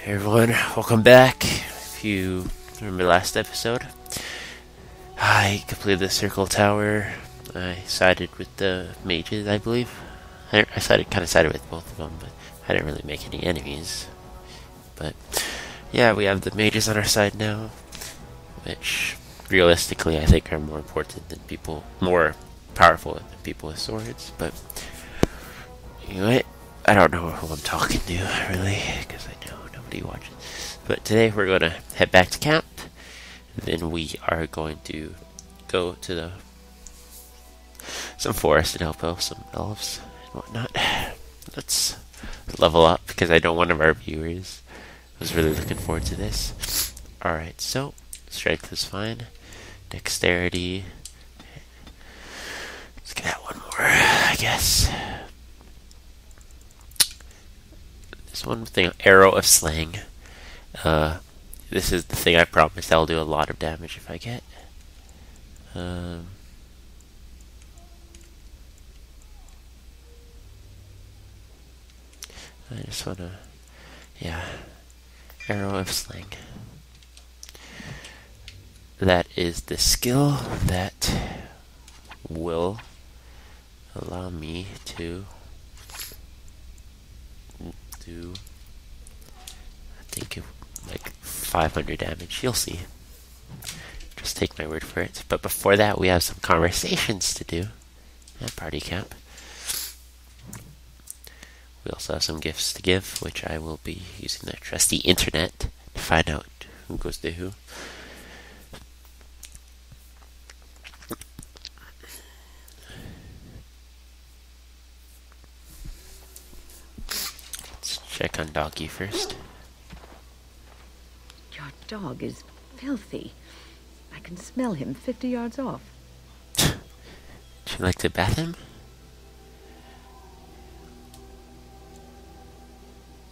Hey everyone, welcome back. If you remember last episode, I completed the Circle Tower. I sided with the mages, I believe. I kind of sided with both of them, but I didn't really make any enemies. But yeah, we have the mages on our side now, which realistically I think are more important than people, more powerful than people with swords. But you know what? I don't know who I'm talking to, really, because I know nobody watches. But today we're going to head back to camp. Then we are going to go to some forest and help out some elves and whatnot. Let's level up, because I know one of our viewers was really looking forward to this. Alright, so strength is fine. Dexterity. Let's get out one more, I guess. This one thing, Arrow of Slaying. This is the thing I promised I'll do a lot of damage if I get. I just wanna, yeah, Arrow of Slaying. That is the skill that will allow me to do, I think, like 500 damage. You'll see. Just take my word for it. But before that, we have some conversations to do at party camp. We also have some gifts to give, which I will be using the trusty internet to find out who goes to who. Let's check on Doggy first. Your dog is filthy. I can smell him 50 yards off. Would you like to bath him?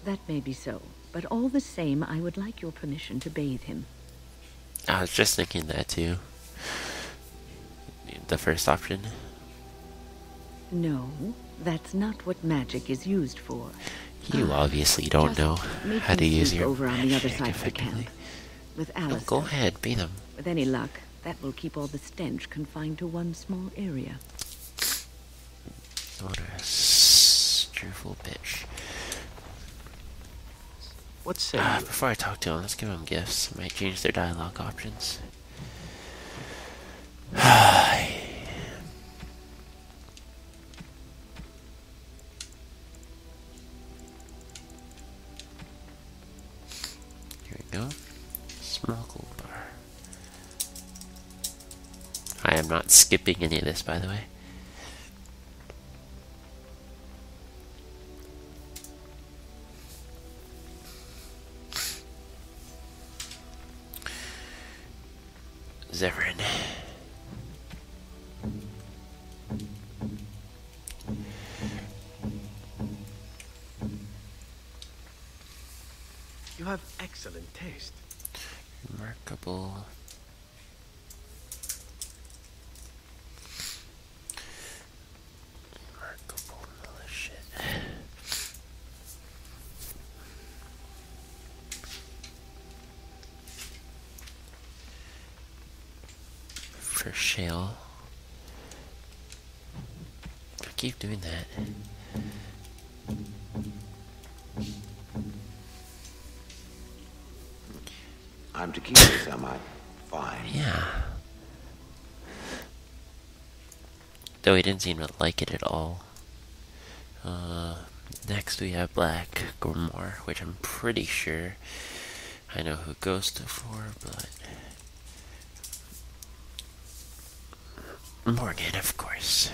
That may be so, but all the same, I would like your permission to bathe him. I was just thinking that too. The first option. No, that's not what magic is used for. You obviously don't know how to use your over on the other magic side of the effectively. camp. With No, Alice. go ahead, bathe him. With any luck, that will keep all the stench confined to one small area. What a cheerful bitch. What say you? Before I talk to him, let's give him gifts. I might change their dialogue options. Here we go. Small gold bar. I am not skipping any of this, by the way. Zevran. You have excellent taste. Remarkable. Remarkable militia. For shale. I keep doing that. I'm to keep this, am I? Fine. Yeah. Though he didn't seem to like it at all. Next we have Black Grimoire, which I'm pretty sure I know who goes to for, but Morgan, of course.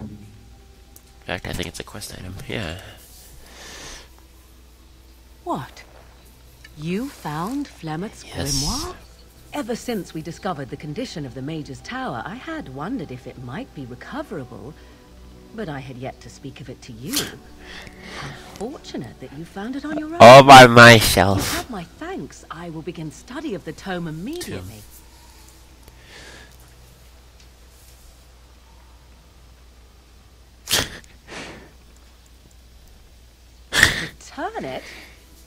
In fact, I think it's a quest item. Yeah. What? You found Flemeth's Yes. grimoire? Ever since we discovered the condition of the Mage's Tower, I had wondered if it might be recoverable, but I had yet to speak of it to you. How fortunate that you found it on your own. All by You myself. have my thanks. I will begin study of the tome immediately. return it?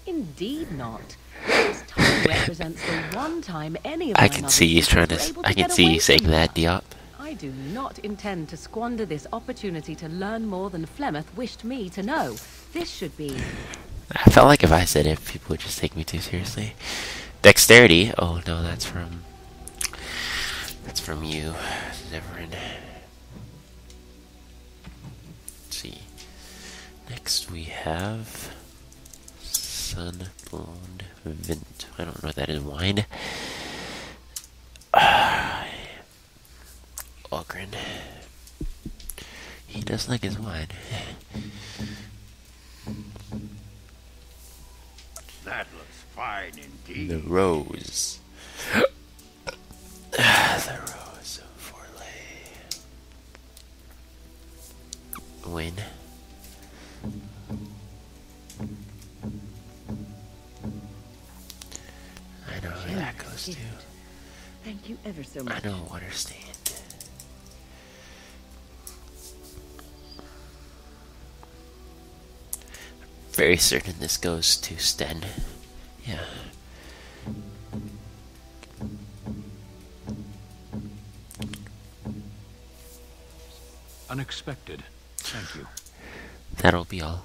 Indeed not. This time represents the one time any of my I can see you trying to. I can see you saying that, Diop. I do not intend to squander this opportunity to learn more than Flemeth wished me to know. This should be... I felt like if I said it, people would just take me too seriously. Dexterity. Oh no, that's from. That's from you, Neverin. Let's see. Next we have Sunblonde Vint. I don't know what that is. Wine. Ogren. He does like his wine. That looks fine indeed. The rose. The rose of Forlay. Win. I know where that goes to. Thank you ever so much. I know water stand. Very certain this goes to Sten. Yeah. Unexpected. Thank you. That'll be all.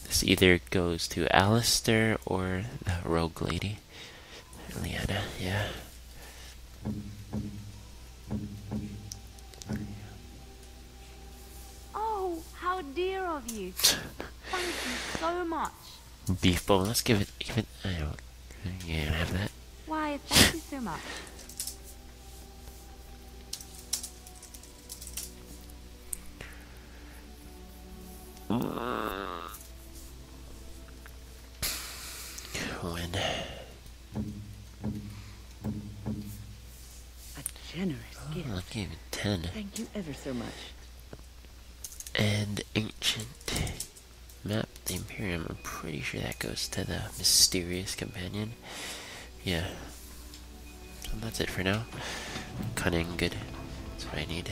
This either goes to Alistair or the rogue lady. Leanna, yeah. Oh, how dear of you. Thank you so much. Beef bone, let's give it, I don't, you don't have that. Why, thank you so much. When A generous gift. I'll give it 10. Thank you ever so much. And ancient map, the Imperium. I'm pretty sure that goes to the mysterious companion. Yeah. So that's it for now. Cunning, good. That's what I need.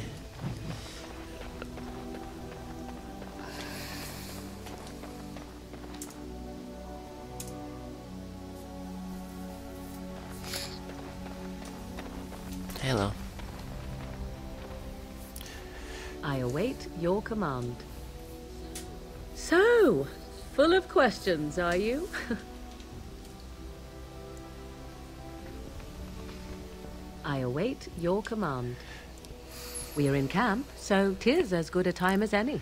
Hello. I await your command. So, full of questions, are you? I await your command. We are in camp, so 'tis as good a time as any.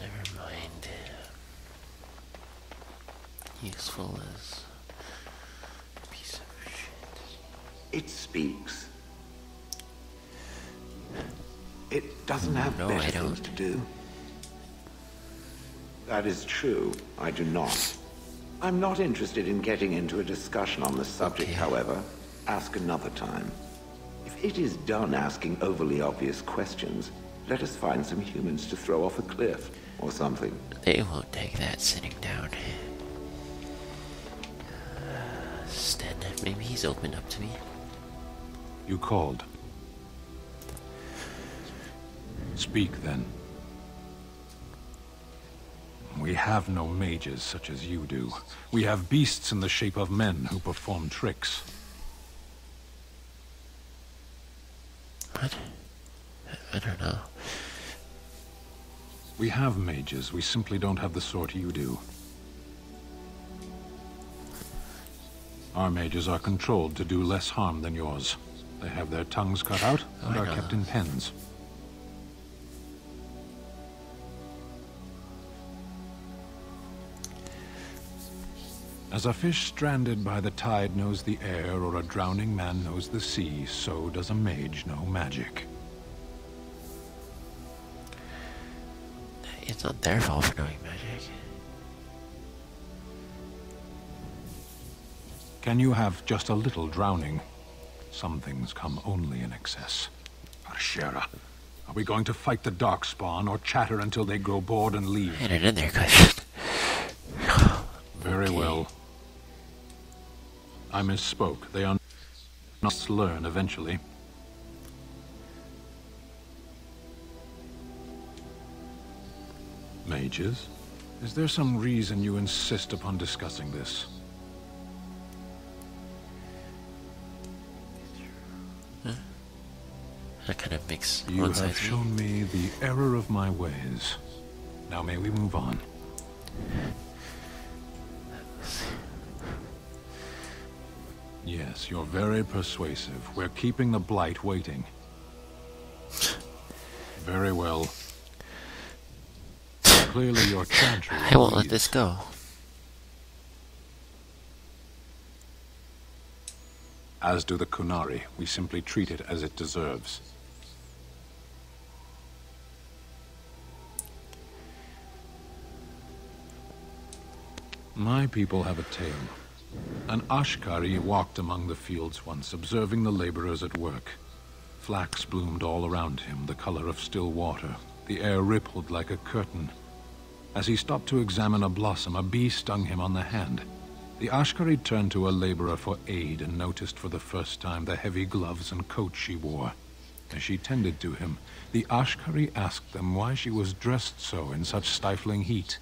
Never mind. Useful as a piece of shit. It speaks. It doesn't have No, better I things don't. to do. That is true. I do not. I'm not interested in getting into a discussion on the subject, Okay. however. Ask another time. If it is done asking overly obvious questions, let us find some humans to throw off a cliff or something. They won't take that sitting down. Sten, maybe he's opened up to me. You called. Speak, then. We have no mages such as you do. We have beasts in the shape of men who perform tricks. What? I don't know. We have mages, we simply don't have the sort you do. Our mages are controlled to do less harm than yours. They have their tongues cut out and I are know. kept in pens. As a fish stranded by the tide knows the air, or a drowning man knows the sea, so does a mage know magic. It's not their fault for knowing magic. Can you have just a little drowning? Some things come only in excess. Arshera, are we going to fight the Darkspawn or chatter until they grow bored and I leave? had another question. Very Okay. well. I misspoke. They must learn eventually. Mages? Is there some reason you insist upon discussing this? That kind of makes You one side have shown me the error of my ways. Now may we move on? Yes, you're very persuasive. We're keeping the Blight waiting. Very well. Clearly your chantry. I won't let this go. As do the Kunari. We simply treat it as it deserves. My people have a tale. An Ashkari walked among the fields once, observing the laborers at work. Flax bloomed all around him, the color of still water. The air rippled like a curtain. As he stopped to examine a blossom, a bee stung him on the hand. The Ashkari turned to a laborer for aid and noticed for the first time the heavy gloves and coat she wore. As she tended to him, the Ashkari asked them why she was dressed so in such stifling heat.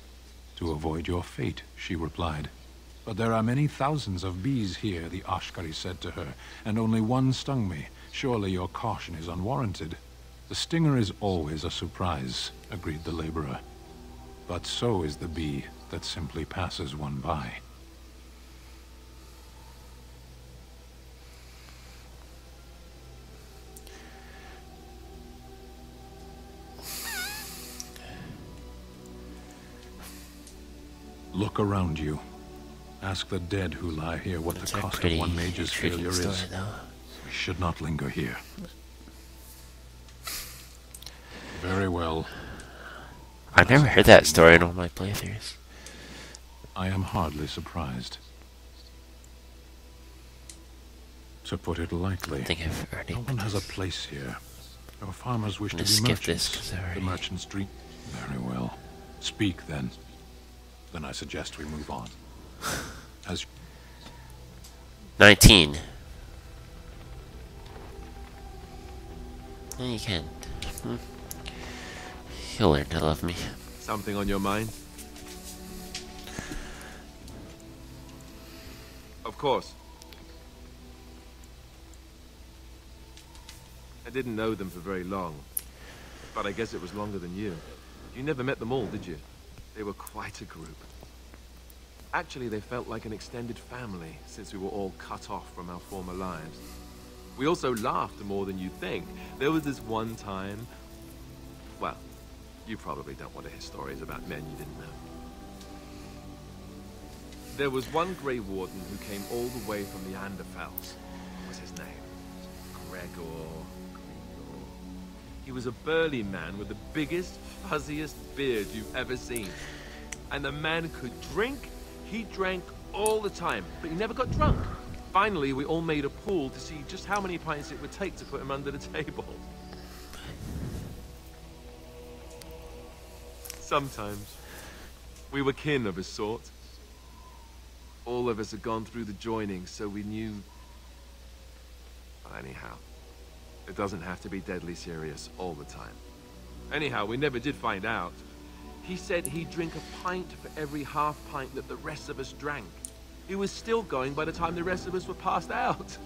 "To avoid your fate," she replied. "But there are many thousands of bees here," the Ashkari said to her, "and only one stung me. Surely your caution is unwarranted." "The stinger is always a surprise," agreed the laborer. "But so is the bee that simply passes one by." Look around you. Ask the dead who lie here what That's the a cost of pretty one mage's intriguing failure story, is. though. We should not linger here. Very well. I've never heard that story in all my playthroughs. I am hardly surprised. To put it lightly, I think I've already. no one has a place here. Our farmers wish I'm to gonna be skip this merchants. 'cause I The already- merchants dream. Very well. Speak then. Then I suggest we move on. As 19. No, you can't. You'll learn to love me. Something on your mind? Of course. I didn't know them for very long, but I guess it was longer than you. You never met them all, did you? They were quite a group. Actually, they felt like an extended family, since we were all cut off from our former lives. We also laughed more than you'd think. There was this one time... Well, you probably don't want to hear stories about men you didn't know. There was one Grey Warden who came all the way from the Anderfels. What was his name? Gregor. He was a burly man with the biggest, fuzziest beard you've ever seen. And the man could drink. He drank all the time, but he never got drunk. Finally, we all made a pool to see just how many pints it would take to put him under the table. Sometimes, we were kin of a sort. All of us had gone through the joining, so we knew... Well, anyhow, it doesn't have to be deadly serious all the time. Anyhow, we never did find out. He said he'd drink a pint for every half pint that the rest of us drank. He was still going by the time the rest of us were passed out.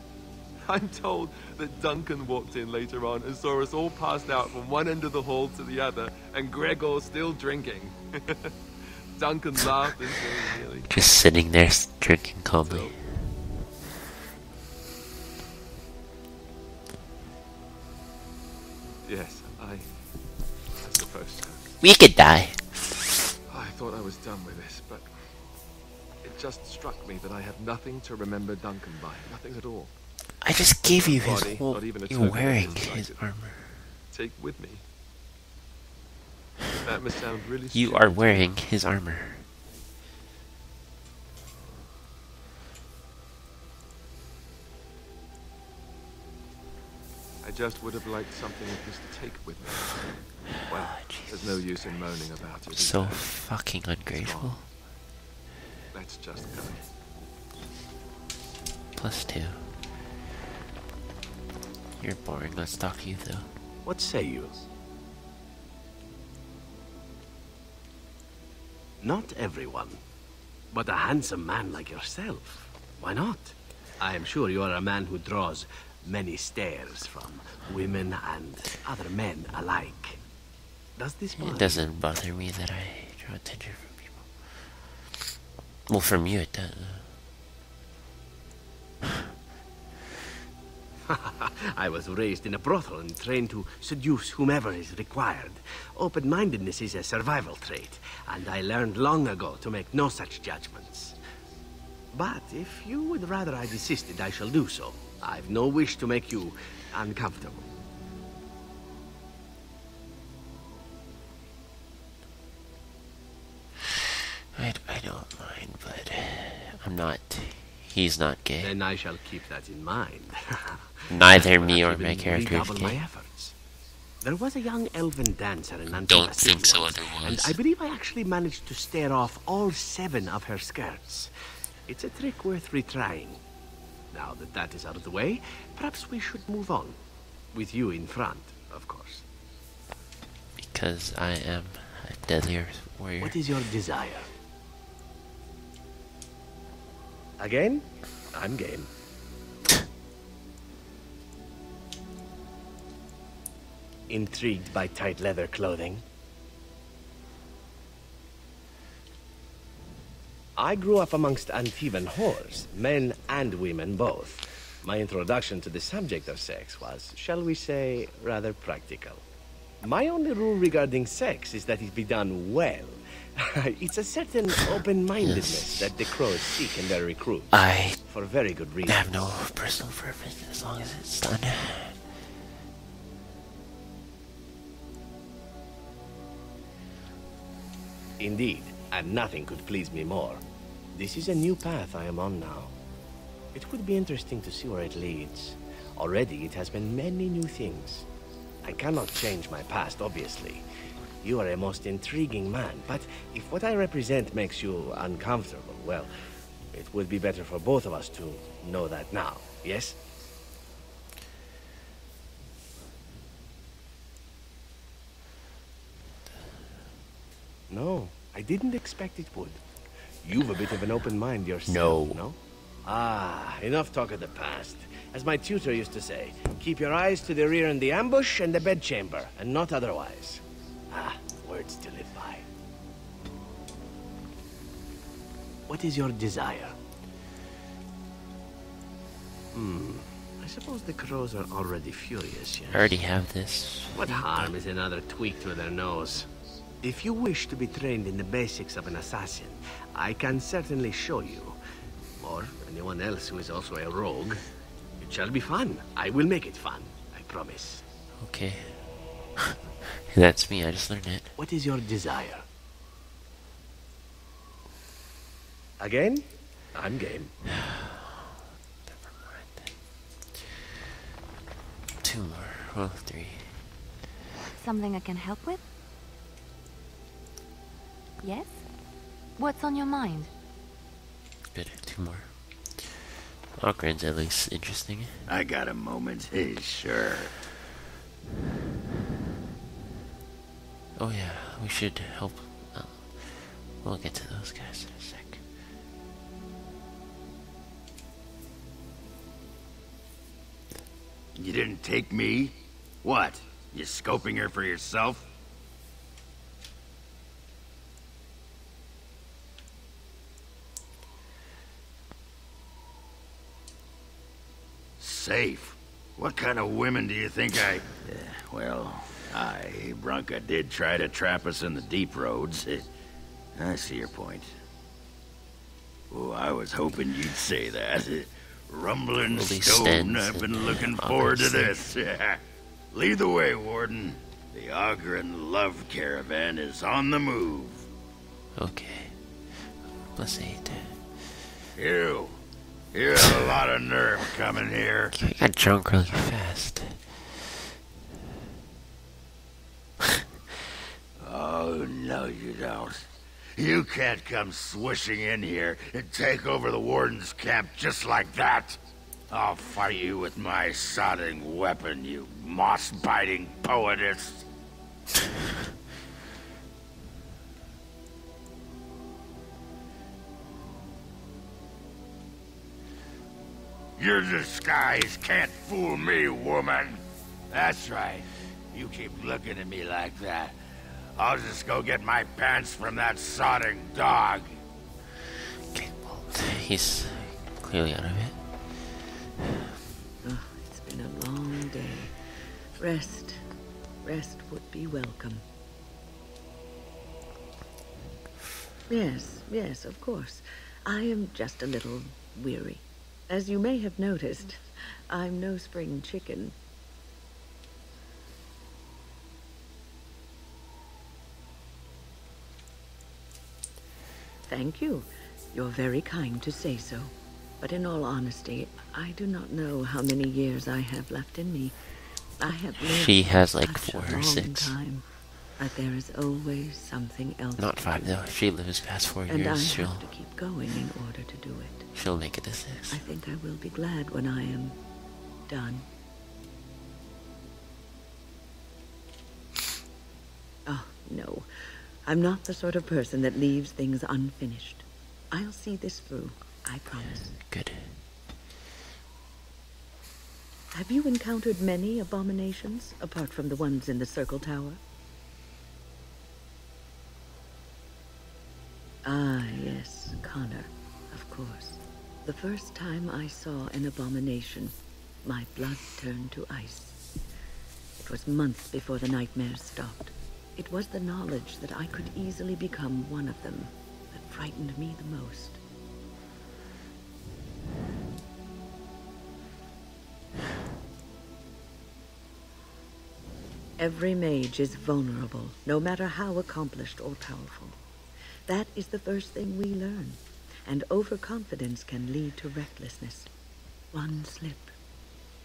I'm told that Duncan walked in later on and saw us all passed out from one end of the hall to the other, and Gregor still drinking. Duncan laughed until he nearly... Just sitting there drinking calmly. Yes, I suppose so. We could die. I thought I was done with this, but it just struck me that I had nothing to remember Duncan by. Nothing at all. I just gave you his Body, whole... not even a You're token of wearing insight his to armor. take with me. That must sound really You stupid. are wearing his armor. I just would have liked something of his to take with me. Well, there's no use in moaning about it. is So there? fucking ungrateful. Let's just go. +2. You're boring. Let's talk to you though. What say you? Not everyone. But a handsome man like yourself. Why not? I am sure you are a man who draws many stares from women and other men alike. Does this bother It doesn't bother me that I draw attention from people. Well, from you it does. I was raised in a brothel and trained to seduce whomever is required. Open-mindedness is a survival trait, and I learned long ago to make no such judgments. But if you would rather I desisted, I shall do so. I've no wish to make you uncomfortable. I don't mind, but I'm not. He's not gay. Then I shall keep that in mind. Neither me or Perhaps my even character is redouble my gay. efforts. There was a young elven dancer in Antifa Don't City think so once, otherwise. and I believe I actually managed to stare off all 7 of her skirts. It's a trick worth retrying. Now that that is out of the way, perhaps we should move on. With you in front, of course. Because I am a deadly earth warrior. What is your desire? Again? I'm game. Intrigued by tight leather clothing? I grew up amongst Antivan whores, men and women both. My introduction to the subject of sex was, shall we say, rather practical. My only rule regarding sex is that it be done well. It's a certain open-mindedness that the crows seek in their recruits. I For very good reason. have no personal preference as long as it's done. Indeed, and nothing could please me more. This is a new path I am on now. It would be interesting to see where it leads. Already it has been many new things. I cannot change my past, obviously. You are a most intriguing man, but if what I represent makes you uncomfortable, well, it would be better for both of us to know that now, yes? No, I didn't expect it would. You've a bit of an open mind yourself, no? Ah, enough talk of the past. As my tutor used to say, keep your eyes to the rear in the ambush and the bedchamber, and not otherwise. Ah, words to live by. What is your desire? I suppose the crows are already furious, yes? I already have this. What harm is another tweak to their nose? If you wish to be trained in the basics of an assassin, I can certainly show you. Or anyone else who is also a rogue. It shall be fun. I will make it fun. I promise. Okay. That's me, I just learned it. What is your desire? Again? I'm game. Never mind. 2 more. Well, 3. Something I can help with? Yes? What's on your mind? Good. 2 more. Ogren's at least interesting. I got a moment. Sure. Oh yeah, we should help. We'll get to those guys in a sec. You didn't take me? What? You scoping her for yourself? Safe? What kind of women do you think I... well, Branka did try to trap us in the deep roads. I see your point. Oh, I was hoping you'd say that. Rumbling Holy stone, stands I've been and looking forward to obviously. this. Lead the way, Warden. The Ogren Love Caravan is on the move. Okay. +8. You have a lot of nerve coming here. I got drunk really fast. Oh, no you don't. You can't come swishing in here and take over the Warden's camp just like that. I'll fight you with my sodding weapon, you moss-biting poetess. Your disguise can't fool me, woman. That's right. You keep looking at me like that. I'll just go get my pants from that sodding dog. Okay, well, he's clearly out of it. Oh, it's been a long day. Rest. Rest would be welcome. Yes, of course. I am just a little weary. As you may have noticed, I'm no spring chicken. Thank you. You're very kind to say so. But in all honesty, I do not know how many years I have left in me. I have lived She has like such 4 a or long 6. time, but there is always something else. Not to 5 do. though. If she lives past 4 And I years, have to keep going in order to do it. she'll make it to 6. I think I will be glad when I am done. Oh, no. I'm not the sort of person that leaves things unfinished. I'll see this through, I promise. Good. Have you encountered many abominations, apart from the ones in the Circle Tower? Ah, yes, Connor, of course. The first time I saw an abomination, my blood turned to ice. It was months before the nightmares stopped. It was the knowledge that I could easily become one of them that frightened me the most. Every mage is vulnerable, no matter how accomplished or powerful. That is the first thing we learn, and overconfidence can lead to recklessness. One slip.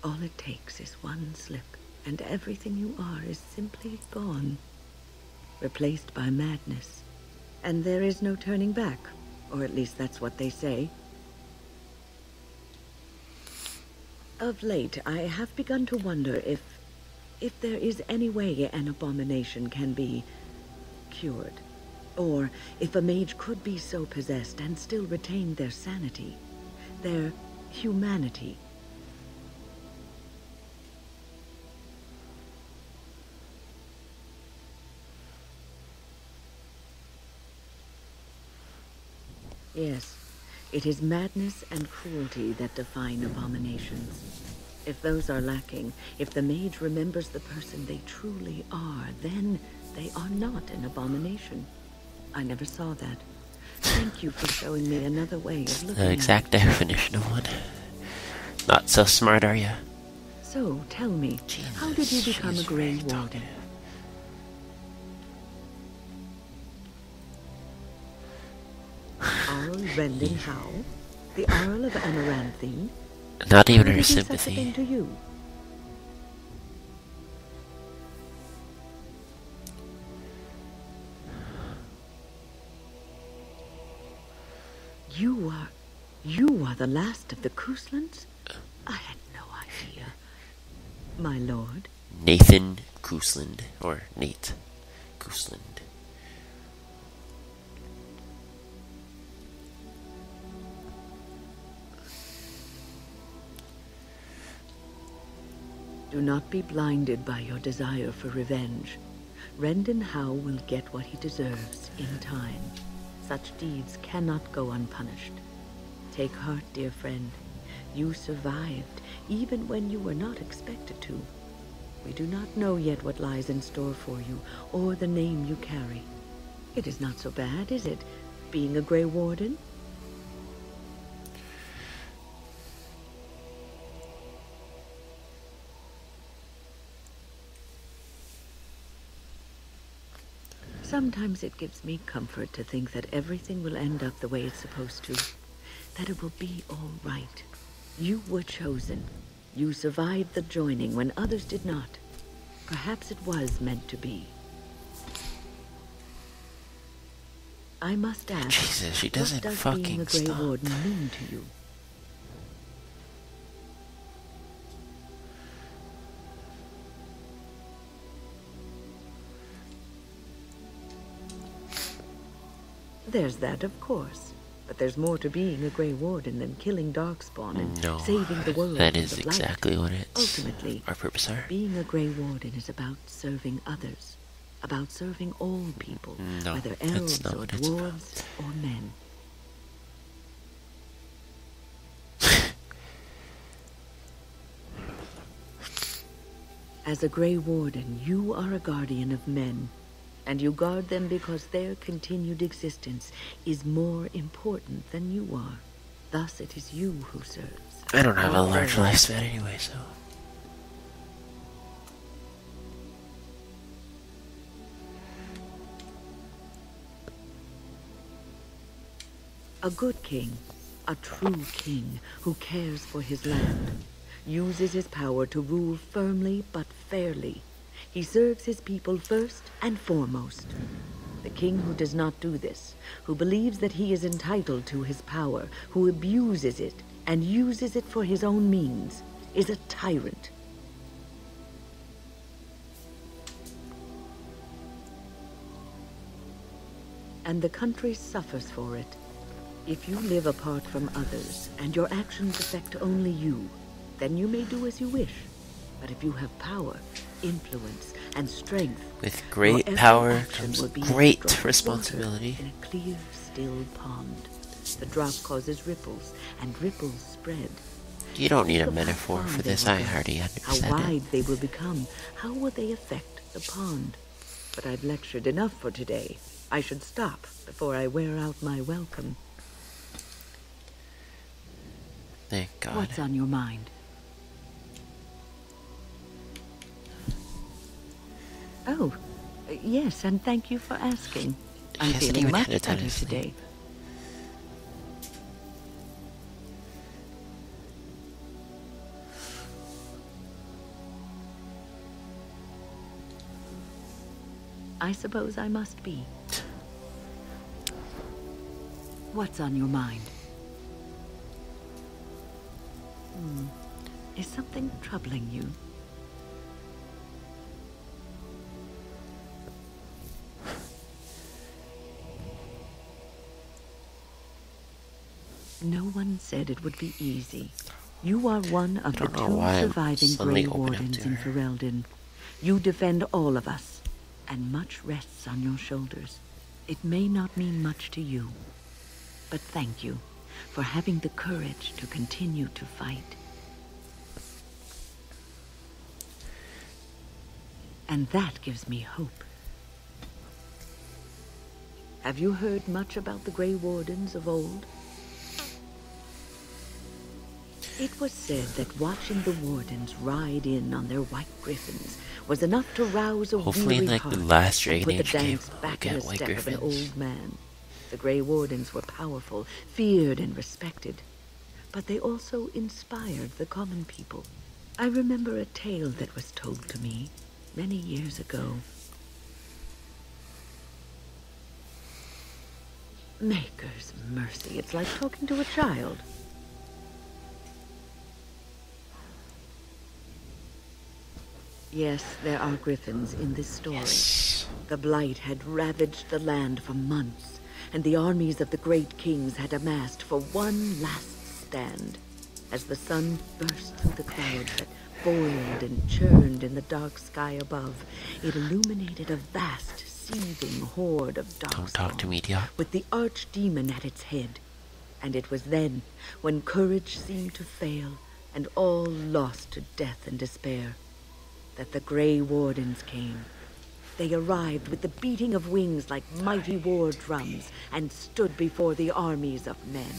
All it takes is one slip, and everything you are is simply gone. Replaced by madness. And there is no turning back, or at least that's what they say. Of late, I have begun to wonder if there is any way an abomination can be cured. Or if a mage could be so possessed and still retain their sanity, their humanity. Yes, it is madness and cruelty that define abominations. If those are lacking, if the mage remembers the person they truly are, then they are not an abomination. I never saw that. Thank you for showing me another way of looking The at exact it. definition of one. Not so smart, are you? So, tell me, how did you become a she's Grey very Warden? talkative. Arl Rendon Howe? The Earl of Amaranthine? Not even How her did he do such a thing sympathy. to you? You are the last of the Couslands? I had no idea. My lord? Nathan Cousland, or Nate Cousland. Do not be blinded by your desire for revenge. Rendon Howe will get what he deserves in time. Such deeds cannot go unpunished. Take heart, dear friend. You survived, even when you were not expected to. We do not know yet what lies in store for you, or the name you carry. It is not so bad, is it, being a Grey Warden? Sometimes it gives me comfort to think that everything will end up the way it's supposed to. That it will be all right. You were chosen. You survived the joining when others did not. Perhaps it was meant to be. I must ask, Jesus, she doesn't what does fucking being a Grey stop. Warden mean to you? There's that, of course. But there's more to being a Grey Warden than killing Darkspawn and No, saving the world that from is the Blight. exactly what it's Ultimately, our purpose are. being a Grey Warden is about serving others, about serving all people, No, whether that's elves not or what it's about. dwarves or men. As a Grey Warden, you are a guardian of men, and you guard them because their continued existence is more important than you are. Thus, it is you who serves. I don't have a All large others. lifespan anyway, so. A good king, a true king who cares for his land, uses his power to rule firmly but fairly. He serves his people first and foremost. The king who does not do this, who believes that he is entitled to his power, who abuses it and uses it for his own means, is a tyrant. And the country suffers for it. If you live apart from others, and your actions affect only you, then you may do as you wish. But if you have power, influence, and strength, With great your every power action comes will be great a drop of responsibility. water in a clear, still pond. The drop causes ripples, and ripples spread. You don't need a Think of how metaphor far for they this, will I go, already how understand it. wide they will become, how will they affect the pond. But I've lectured enough for today. I should stop before I wear out my welcome. Thank God. What's on your mind? Oh, yes, and thank you for asking. I'm hasn't feeling even much had a ton better of sleep. today. I suppose I must be. What's on your mind? Is something troubling you? No one said it would be easy. You are one of the don't know two why I'm surviving suddenly Grey opening up Wardens to in her. Ferelden. You defend all of us, and much rests on your shoulders. It may not mean much to you, but thank you for having the courage to continue to fight. And that gives me hope. Have you heard much about the Grey Wardens of old? It was said that watching the Wardens ride in on their white griffins was enough to rouse a Hopefully in, weary like, heart the last and Dragon put the Age game, dance we'll back in get the white step of an griffins. old man. The Grey Wardens were powerful, feared and respected, but they also inspired the common people. I remember a tale that was told to me many years ago. Maker's mercy, it's like talking to a child. Yes, there are griffins in this story. Yes. The Blight had ravaged the land for months, and the armies of the great kings had amassed for one last stand. As the sun burst through the clouds that boiled and churned in the dark sky above, it illuminated a vast, seething horde of Don't talk to darkspawn, me, Diop. with the archdemon at its head. And it was then, when courage seemed to fail, and all lost to death and despair, that the Grey Wardens came. They arrived with the beating of wings like mighty war drums, and stood before the armies of men.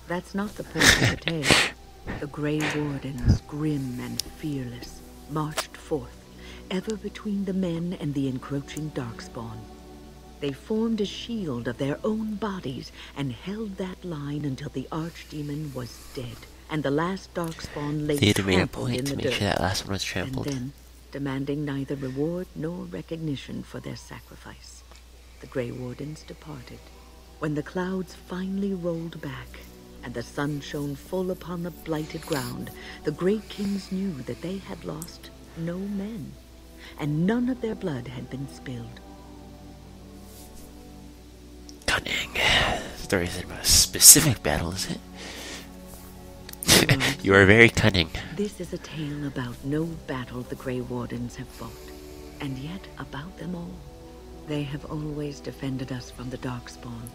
That's not the point of the tale. The Grey Wardens, grim and fearless, marched forth, ever between the men and the encroaching Darkspawn. They formed a shield of their own bodies and held that line until the Archdemon was dead, and the last Darkspawn lay They had to make a trampled point in to the make dirt. sure that last one was And trampled. then, demanding neither reward nor recognition for their sacrifice, the Grey Wardens departed. When the clouds finally rolled back, and the sun shone full upon the blighted ground, the great kings knew that they had lost no men, and none of their blood had been spilled. Cunning. The story isn't about a specific battle, is it? You are very cunning. This is a tale about no battle the Grey Wardens have fought, and yet about them all. They have always defended us from the Darkspawn,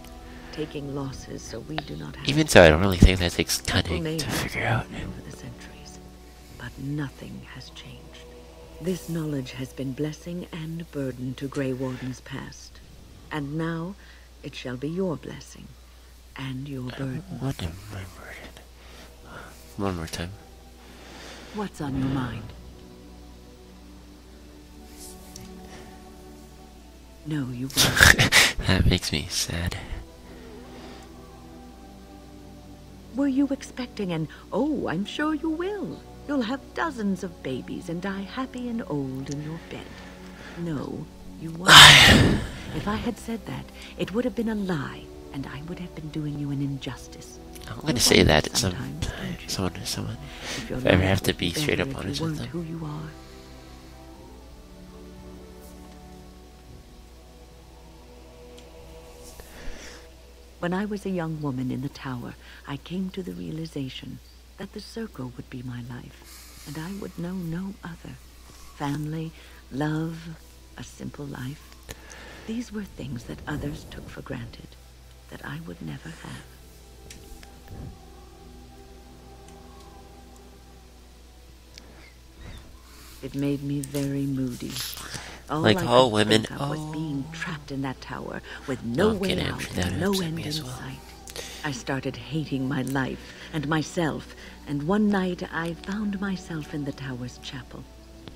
taking losses so we do not have. Even so, I don't really think that takes People cunning may to have figure out. changed over the centuries, but nothing has changed. This knowledge has been blessing and burden to Grey Wardens past, and now it shall be your blessing and your burden. What am I worded? One more time. What's on your mind? No, you won't. That makes me sad. Were you expecting an, oh, I'm sure you will. You'll have dozens of babies and die happy and old in your bed. No, you won't. If I had said that, it would have been a lie, and I would have been doing you an injustice. I'm gonna say that at someone. If I ever have to be straight up honest with them. Who you are. When I was a young woman in the tower, I came to the realization that the circle would be my life, and I would know no other. Family, love, a simple life. These were things that others took for granted, that I would never have. It made me very moody. Like all women. Was being trapped in that tower with no way out and no end in sight. I started hating my life and myself, and one night I found myself in the tower's chapel.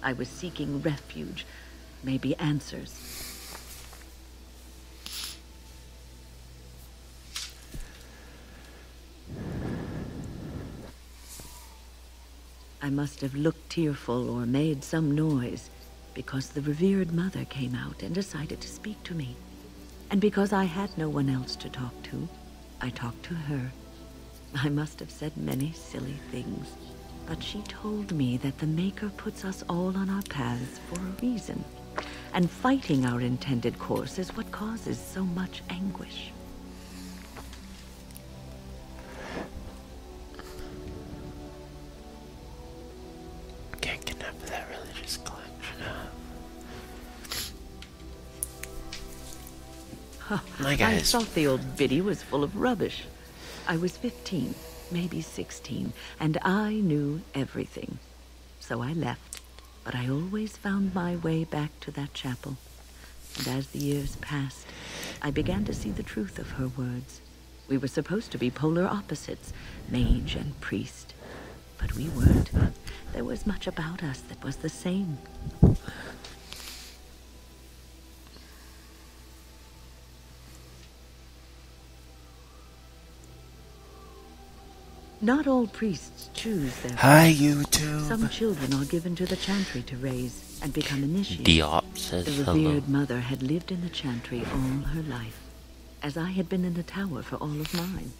I was seeking refuge, maybe answers. I must have looked tearful or made some noise, because the revered mother came out and decided to speak to me. And because I had no one else to talk to, I talked to her. I must have said many silly things, but she told me that the Maker puts us all on our paths for a reason, and fighting our intended course is what causes so much anguish. Can't get enough of that religious collection. My guys. I thought the old biddy was full of rubbish. I was 15, maybe 16, and I knew everything. So I left, but I always found my way back to that chapel. And as the years passed, I began to see the truth of her words. We were supposed to be polar opposites, mage and priest. But we weren't. There was much about us that was the same. Not all priests choose their Hi, YouTube. Some children are given to the chantry to raise and become initiates. Diop says The revered mother had lived in the chantry all her life, as I had been in the tower for all of mine.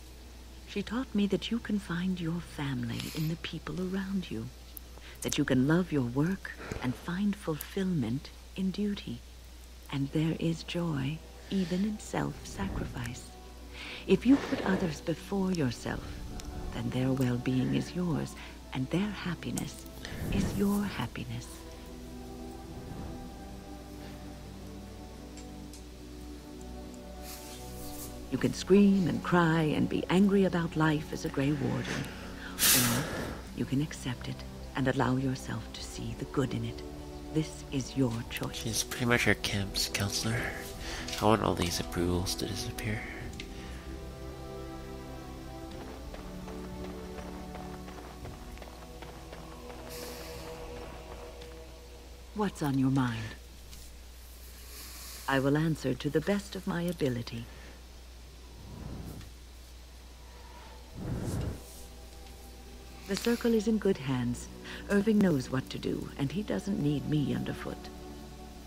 She taught me that you can find your family in the people around you, that you can love your work and find fulfillment in duty, and there is joy even in self-sacrifice. If you put others before yourself, then their well-being is yours, and their happiness is your happiness. You can scream and cry and be angry about life as a Grey Warden, or you can accept it and allow yourself to see the good in it. This is your choice. She's pretty much our camp's counselor. I want all these approvals to disappear. What's on your mind? I will answer to the best of my ability. The circle is in good hands. Irving knows what to do, and he doesn't need me underfoot.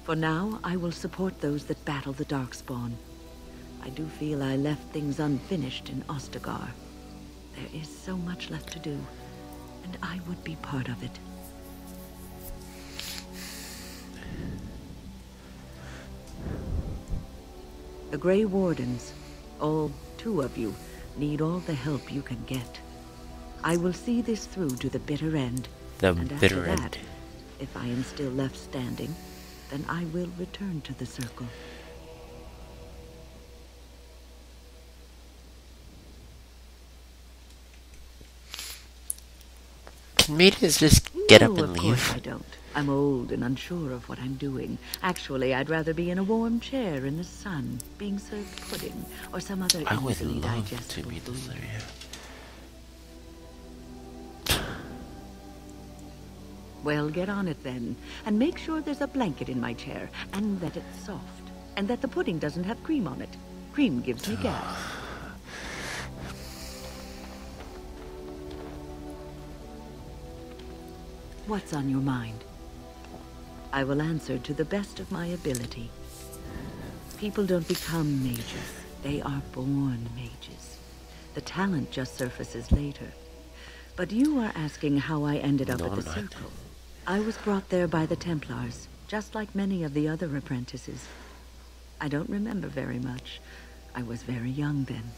For now, I will support those that battle the Darkspawn. I do feel I left things unfinished in Ostagar. There is so much left to do, and I would be part of it. The Grey Wardens, all 2 of you, need all the help you can get. I will see this through to the bitter end. The and bitter after end. that, if I am still left standing, then I will return to the Circle. Can mages just get No, up and of course leave? I don't. I'm old and unsure of what I'm doing. Actually, I'd rather be in a warm chair in the sun, being served pudding or some other I would easily love to digestible be the food. Lyria. Well, get on it then, and make sure there's a blanket in my chair, and that it's soft, and that the pudding doesn't have cream on it. Cream gives me gas. What's on your mind? I will answer to the best of my ability. People don't become mages. They are born mages. The talent just surfaces later. But you are asking how I ended up No, at the I'm not. Circle. I was brought there by the Templars, just like many of the other apprentices. I don't remember very much. I was very young then.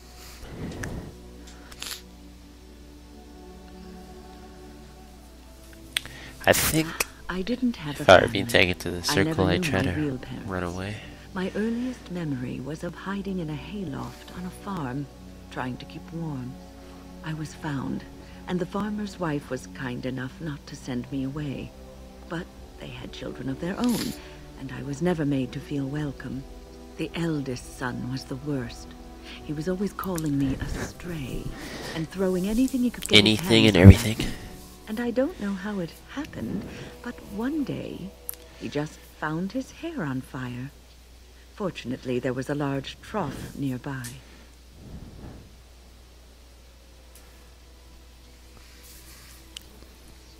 I think I didn't have if a I were family. being taken to the I circle, never I'd knew try my to real parents. run away. My earliest memory was of hiding in a hayloft on a farm, trying to keep warm. I was found, and the farmer's wife was kind enough not to send me away. But they had children of their own, and I was never made to feel welcome. The eldest son was the worst. He was always calling me a stray, and throwing anything he could get his Anything hands and on. everything. And I don't know how it happened, but one day, he just found his hair on fire. Fortunately, there was a large trough nearby.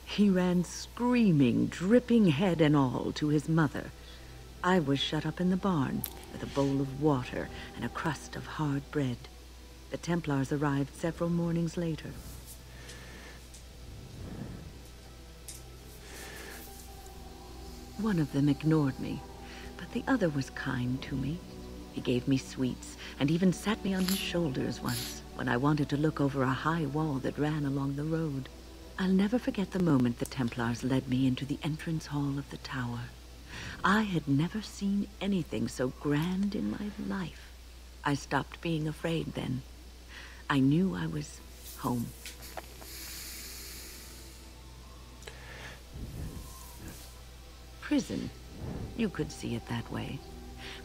He ran screaming, dripping head and all, to his mother. I was shut up in the barn with a bowl of water and a crust of hard bread. The Templars arrived several mornings later. One of them ignored me, but the other was kind to me. He gave me sweets and even sat me on his shoulders once when I wanted to look over a high wall that ran along the road. I'll never forget the moment the Templars led me into the entrance hall of the tower. I had never seen anything so grand in my life. I stopped being afraid then. I knew I was home. Prison. You could see it that way.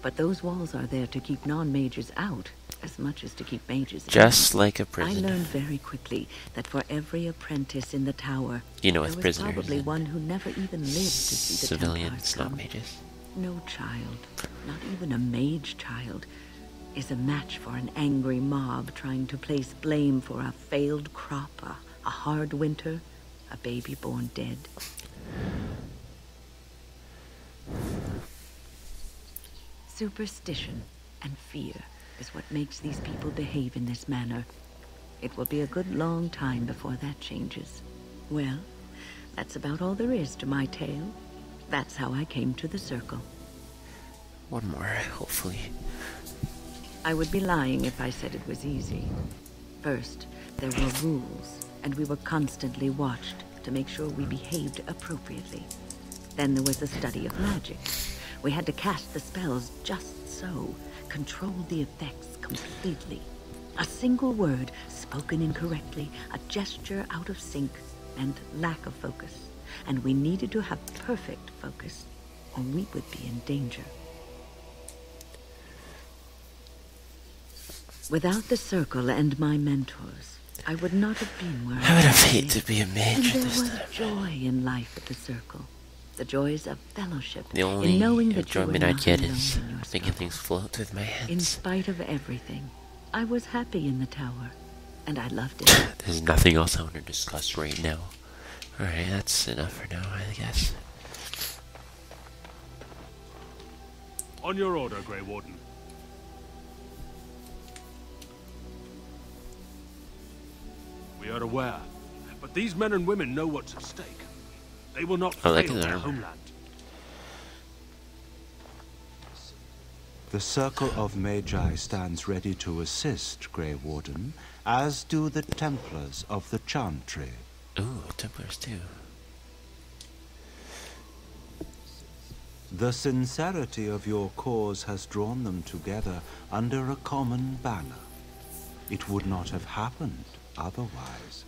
But those walls are there to keep non-mages out, as much as to keep mages in. Just like a I prison. learned very quickly that for every apprentice in the tower, You know, there with was prisoners probably and one who never even lived to see the civilians, Templars not come. mages. No child, not even a mage child, is a match for an angry mob trying to place blame for a failed crop, a hard winter, a baby born dead. Superstition and fear is what makes these people behave in this manner. It will be a good long time before that changes. Well, that's about all there is to my tale. That's how I came to the Circle. One more, hopefully. I would be lying if I said it was easy. First, there were rules, and we were constantly watched to make sure we behaved appropriately. Then there was the study of magic. We had to cast the spells just so, control the effects completely. A single word spoken incorrectly, a gesture out of sync, and lack of focus. And we needed to have perfect focus, or we would be in danger. Without the Circle and my mentors, I would not have been where I would have am hated today. to be a And mage at there this was time. joy in life at the Circle. The joys of fellowship, The only in knowing that you were enjoyment not I'd get alone is in your making struggle. things float with my In hands. spite of everything, I was happy in the tower, and I loved it. There's nothing else I want to discuss right now. Alright, that's enough for now, I guess. On your order, Grey Warden. We are aware, but these men and women know what's at stake. They will not I like fail his their armor. homeland. The Circle of Magi stands ready to assist, Grey Warden, as do the Templars of the Chantry. Ooh, Templars too. The sincerity of your cause has drawn them together under a common banner. It would not have happened otherwise.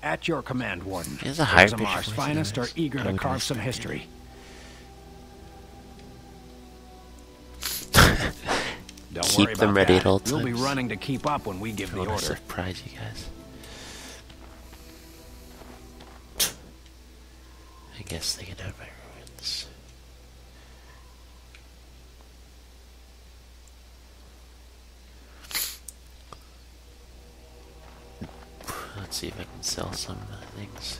At your command, Warden. He has a higher pitch Zamar's voice finest are anyways. eager I to would carve some respect history. Don't Keep worry them about ready that. at all We'll be times. running to keep up when we give I the want to order. surprise you guys. I guess they can have my ruins. Let's see if I can sell some things.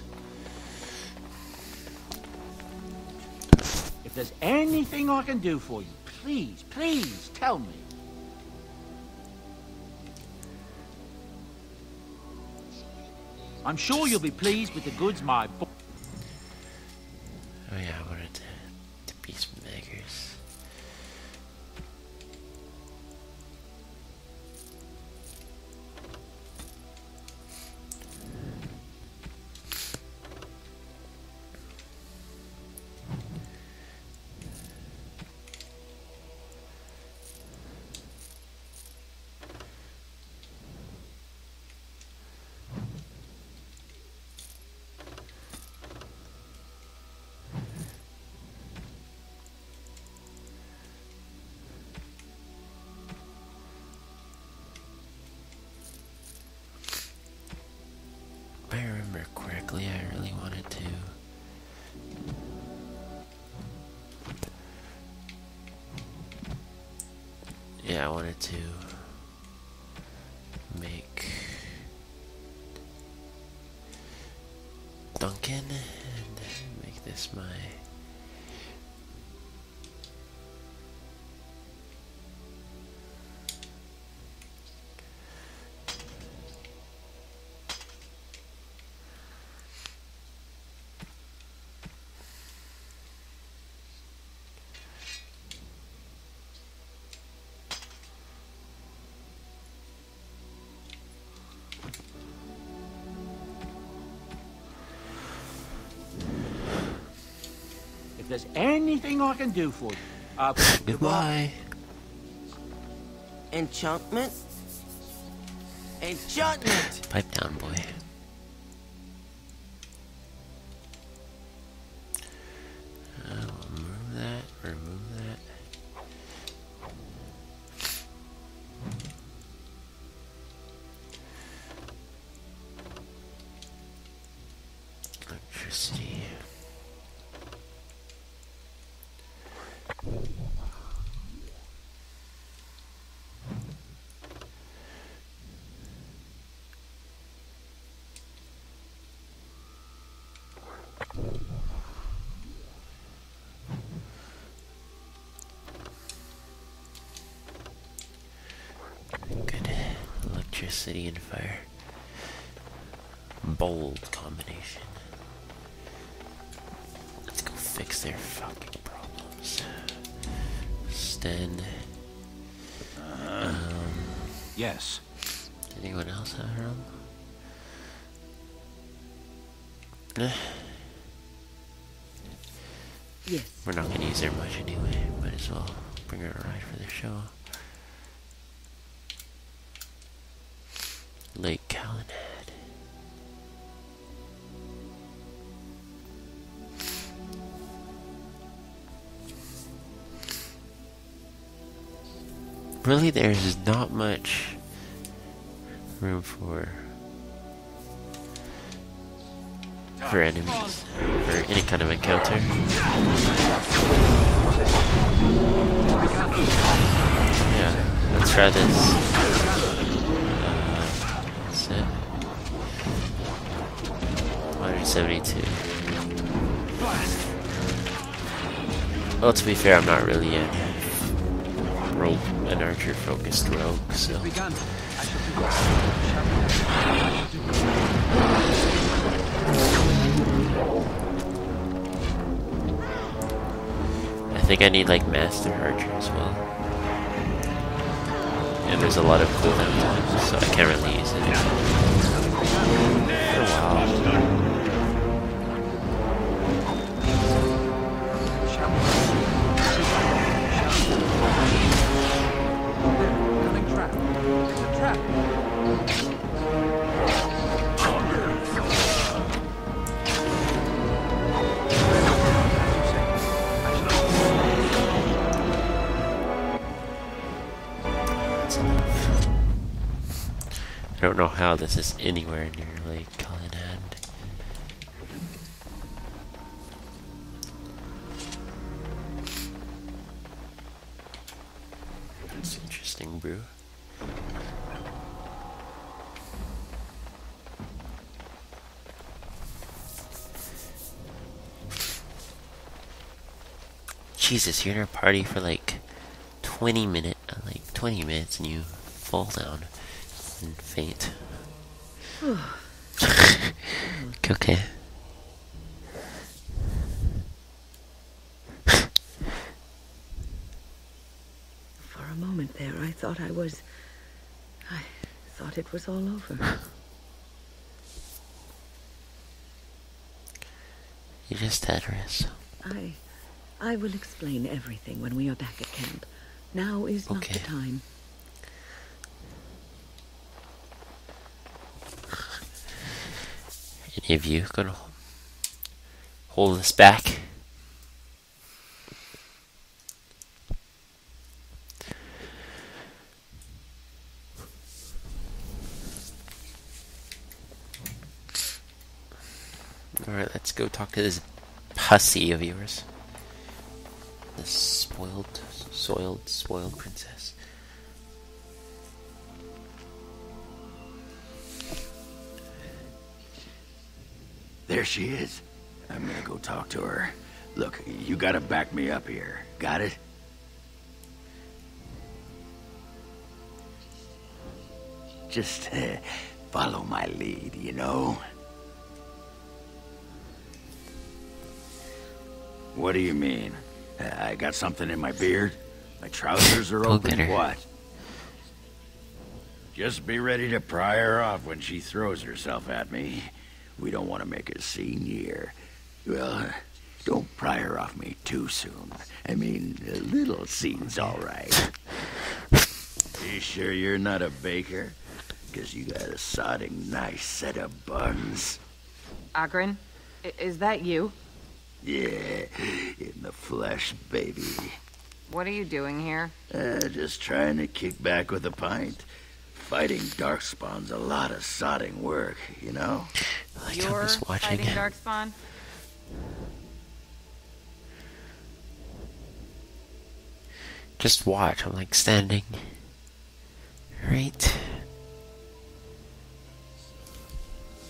If there's anything I can do for you, please, please tell me. I'm sure you'll be pleased with the goods my boy. Oh yeah, I wanted to be some beggars. If I remember correctly, I really wanted to I wanted to make Duncan and make this my If there's anything I can do for you, goodbye. Enchantment? Enchantment! Pipe down, boy. Remove that, remove that. Electricity. Good. Electricity and fire. Bold combination. Let's go fix their fucking problems. Sten. Yes. Anyone else have room? Nah. Yes. We're not gonna use her much anyway. Might as well bring her a ride for the show. Lake Calenad. Really, there's not much room for enemies or any kind of encounter. Yeah, let's try this. That's it. 172. Well, to be fair, I'm not really an archer focused rogue, so I think I need like Master Archer as well. And there's a lot of cooldown times, so I can't really use it. For a while. I don't know how this is anywhere near Lake Callahan. That's interesting, brew. Jesus, you're in a party for like 20 minutes and you fall down and faint. Okay. For a moment there, I thought I thought it was all over. You just had rest. I will explain everything when we are back at camp. Now is not the time. Any of you gonna hold us back? Alright, let's go talk to this pussy of yours. This spoiled princess. There she is. I'm gonna go talk to her. Look, you gotta back me up here. Got it? Just follow my lead, you know? What do you mean? I got something in my beard? My trousers are open? What? Just be ready to pry her off when she throws herself at me. We don't want to make a scene here. Well, don't pry her off me too soon. I mean, a little scene's all right. You sure you're not a baker? Because you got a sodding nice set of buns. Oghren, is that you? Yeah, in the flesh, baby. What are you doing here? Just trying to kick back with a pint. Fighting Darkspawn's a lot of sodding work, you know? You're fighting Darkspawn? Just watch, I'm like standing right.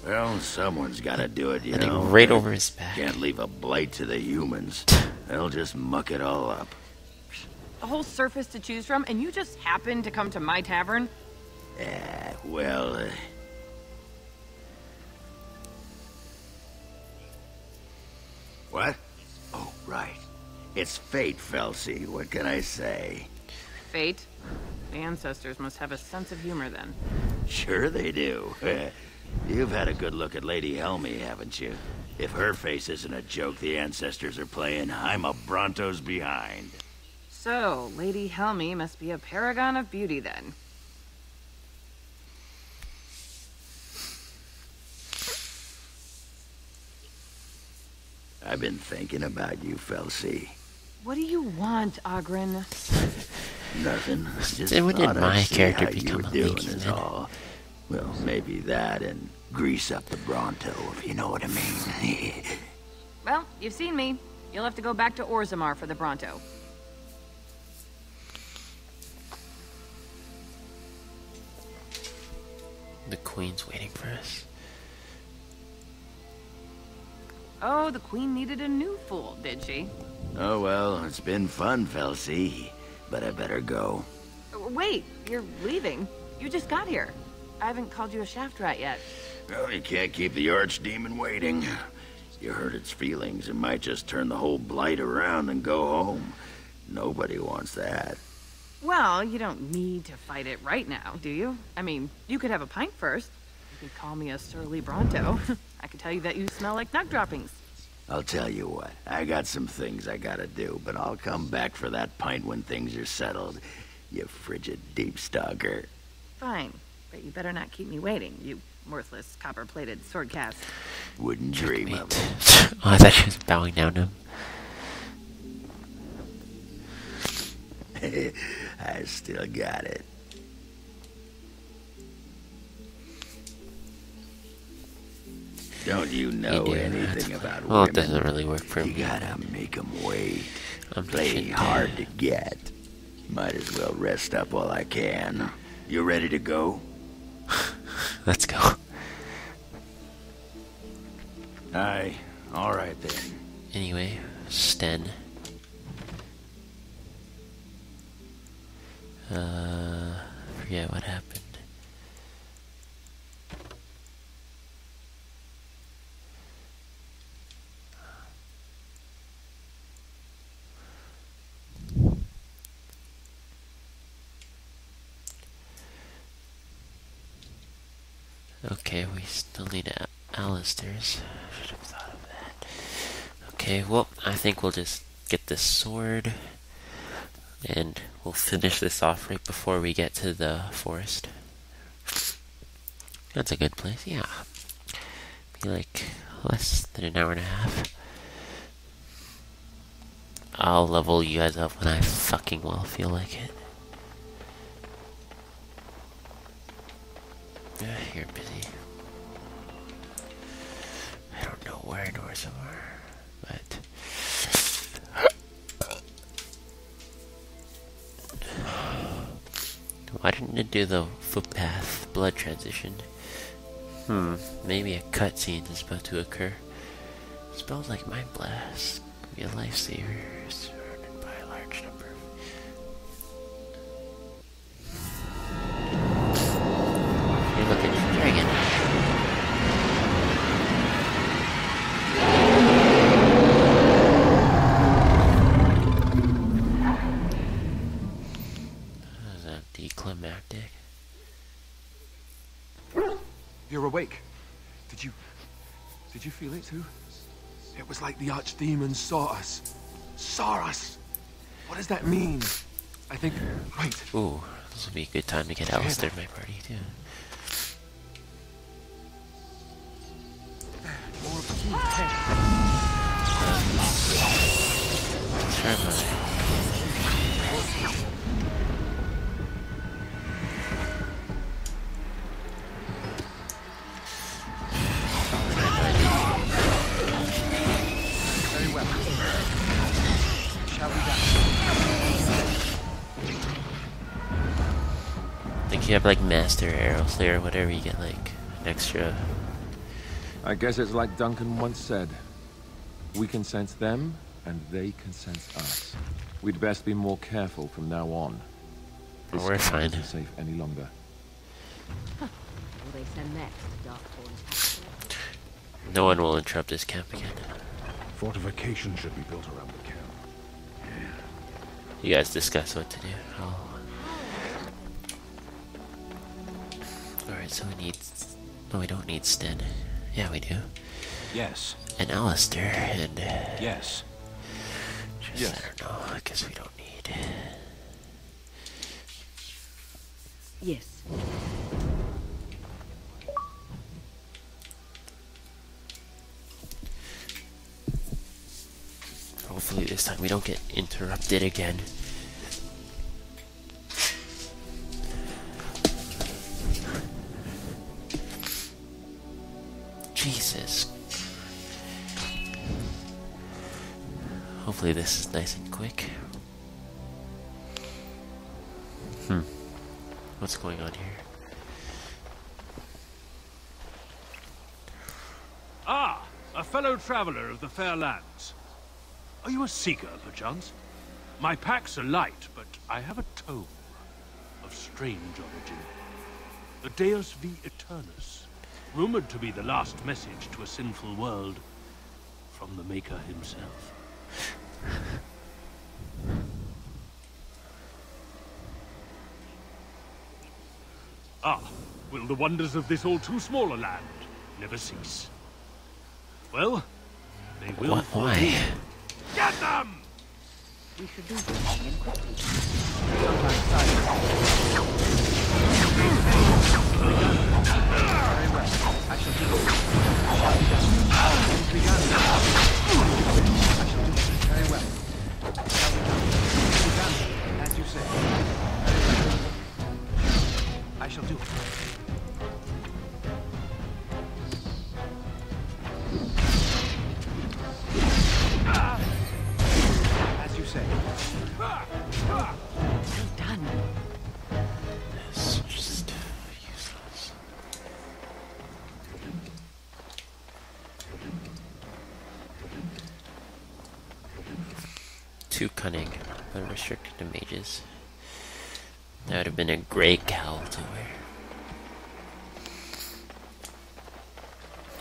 Well, someone's gotta do it, you know? Right over his back. Can't leave a blight to the humans. They'll just muck it all up. A whole surface to choose from, and you just happened to come to my tavern? Well, What? Oh, right. It's fate, Felsi. What can I say? Fate? The ancestors must have a sense of humor, then. Sure they do. You've had a good look at Lady Helmi, haven't you? If her face isn't a joke the ancestors are playing, I'm a Bronto's behind. So, Lady Helmi must be a paragon of beauty, then. I've been thinking about you, Felsi. What do you want, Oghren? Nothing. Just Then when did thought my I'd see character how you become were a doing leaky is man? all. Well, maybe that and grease up the Bronto, if you know what I mean. Well, you've seen me. You'll have to go back to Orzammar for the Bronto. The Queen's waiting for us. Oh, the Queen needed a new fool, did she? Oh, well, it's been fun, Felsi. But I better go. Wait, you're leaving? You just got here. I haven't called you a shaft rat yet. Well, you can't keep the archdemon waiting. You hurt its feelings, it might just turn the whole blight around and go home. Nobody wants that. Well, you don't need to fight it right now, do you? I mean, you could have a pint first. You could call me a surly Bronto. I could tell you that you smell like nug droppings. I'll tell you what, I got some things I gotta do, but I'll come back for that pint when things are settled, you frigid deep stalker. Fine, but you better not keep me waiting, you worthless copper-plated sword cast. Wouldn't dream of it. Oh, I thought she was bowing down to him. I still got it. Don't you know anything about women? Well, it doesn't really work for me. You gotta make them wait. I'm Plenty hard to get. Might as well rest up while I can. You ready to go? Let's go. Aye. All right then. Anyway, Sten. Forget what happened. Okay, we still need Alistair's. Should have thought of that. Okay, well, I think we'll just get this sword, and we'll finish this off right before we get to the forest. That's a good place, yeah. Be like less than an hour and a half. I'll level you guys up when I fucking well feel like it. You're busy. I don't know where nor somewhere, but why didn't it do the footpath blood transition? Maybe a cutscene is about to occur. Spells like Mind Blast can be a lifesaver, surrounded by a large number of... You're looking at the dragon. Is that declimactic? You're awake. Did you feel it too? It was like the archdemons saw us. Saw us! What does that mean? I think... Wait. Ooh, this would be a good time to get Alistair in my party, too. Very well. Shall we go? I think you have like Master Arrow Slayer or whatever, you get like an extra. I guess it's like Duncan once said. We can sense them, and they can sense us. We'd best be more careful from now on. This We're fine. isn't safe any longer. Will they send next, Darkthorn? No one will interrupt this camp again. Fortification should be built around the camp. You guys discuss what to do. Alright, so we need... No, we don't need Sten. Yeah, we do. Yes. And Alistair, and... Yes. Just, I don't know, I guess we don't need... Yes. Hopefully this time we don't get interrupted again. Jesus. Hopefully this is nice and quick. What's going on here? Ah, a fellow traveler of the fair lands. Are you a seeker, perchance? My packs are light, but I have a tome of strange origin. The Deus V Eternus, rumored to be the last message to a sinful world from the Maker himself. Ah, will the wonders of this all too small a land never cease? Well, they will. Why? Get them! We should do something quickly. Sometimes silence. Very well. I shall do it. It's begun. I shall do it. Very well. It's begun, as you say. Very well. I shall do it. As you say. Well done. It's just useless. Too cunning, but restricted to mages. That would have been a great cowl to wear.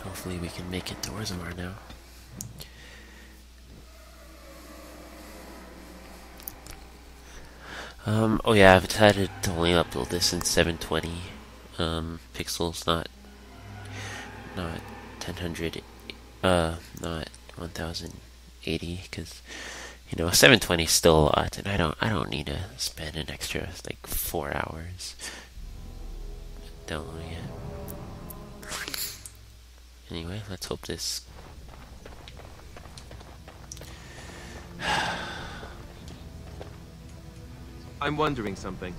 Hopefully we can make it to Orzammar now. Oh yeah, I've decided to only upload this in 720 pixels, not 1080, not 1080, because you know 720 is still a lot, and I don't need to spend an extra like 4 hours downloading it. Anyway, let's hope this. I'm wondering something.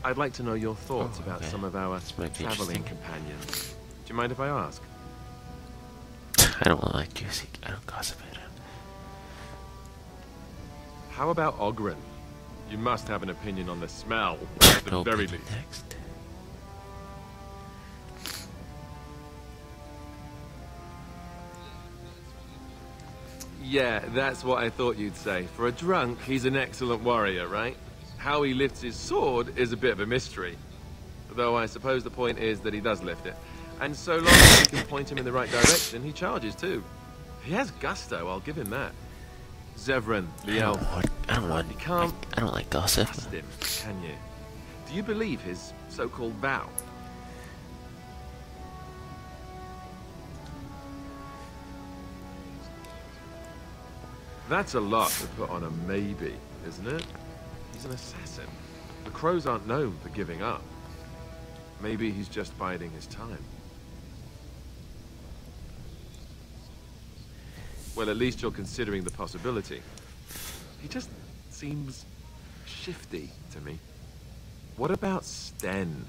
I'd like to know your thoughts about some of our might be traveling companions. Do you mind if I ask? I don't like juicy. I don't gossip it. How about Oghren? You must have an opinion on the smell, at the very least. Next. Yeah, that's what I thought you'd say. For a drunk, he's an excellent warrior, right? How he lifts his sword is a bit of a mystery. Though I suppose the point is that he does lift it. And so long as you can point him in the right direction, he charges too. He has gusto, I'll give him that. Zevran, the elf. I don't like gossip. Trust him, can you? Do you believe his so-called vow? That's a lot to put on a maybe, isn't it? He's an assassin. The crows aren't known for giving up. Maybe he's just biding his time. Well, at least you're considering the possibility. He just seems shifty to me. What about Sten?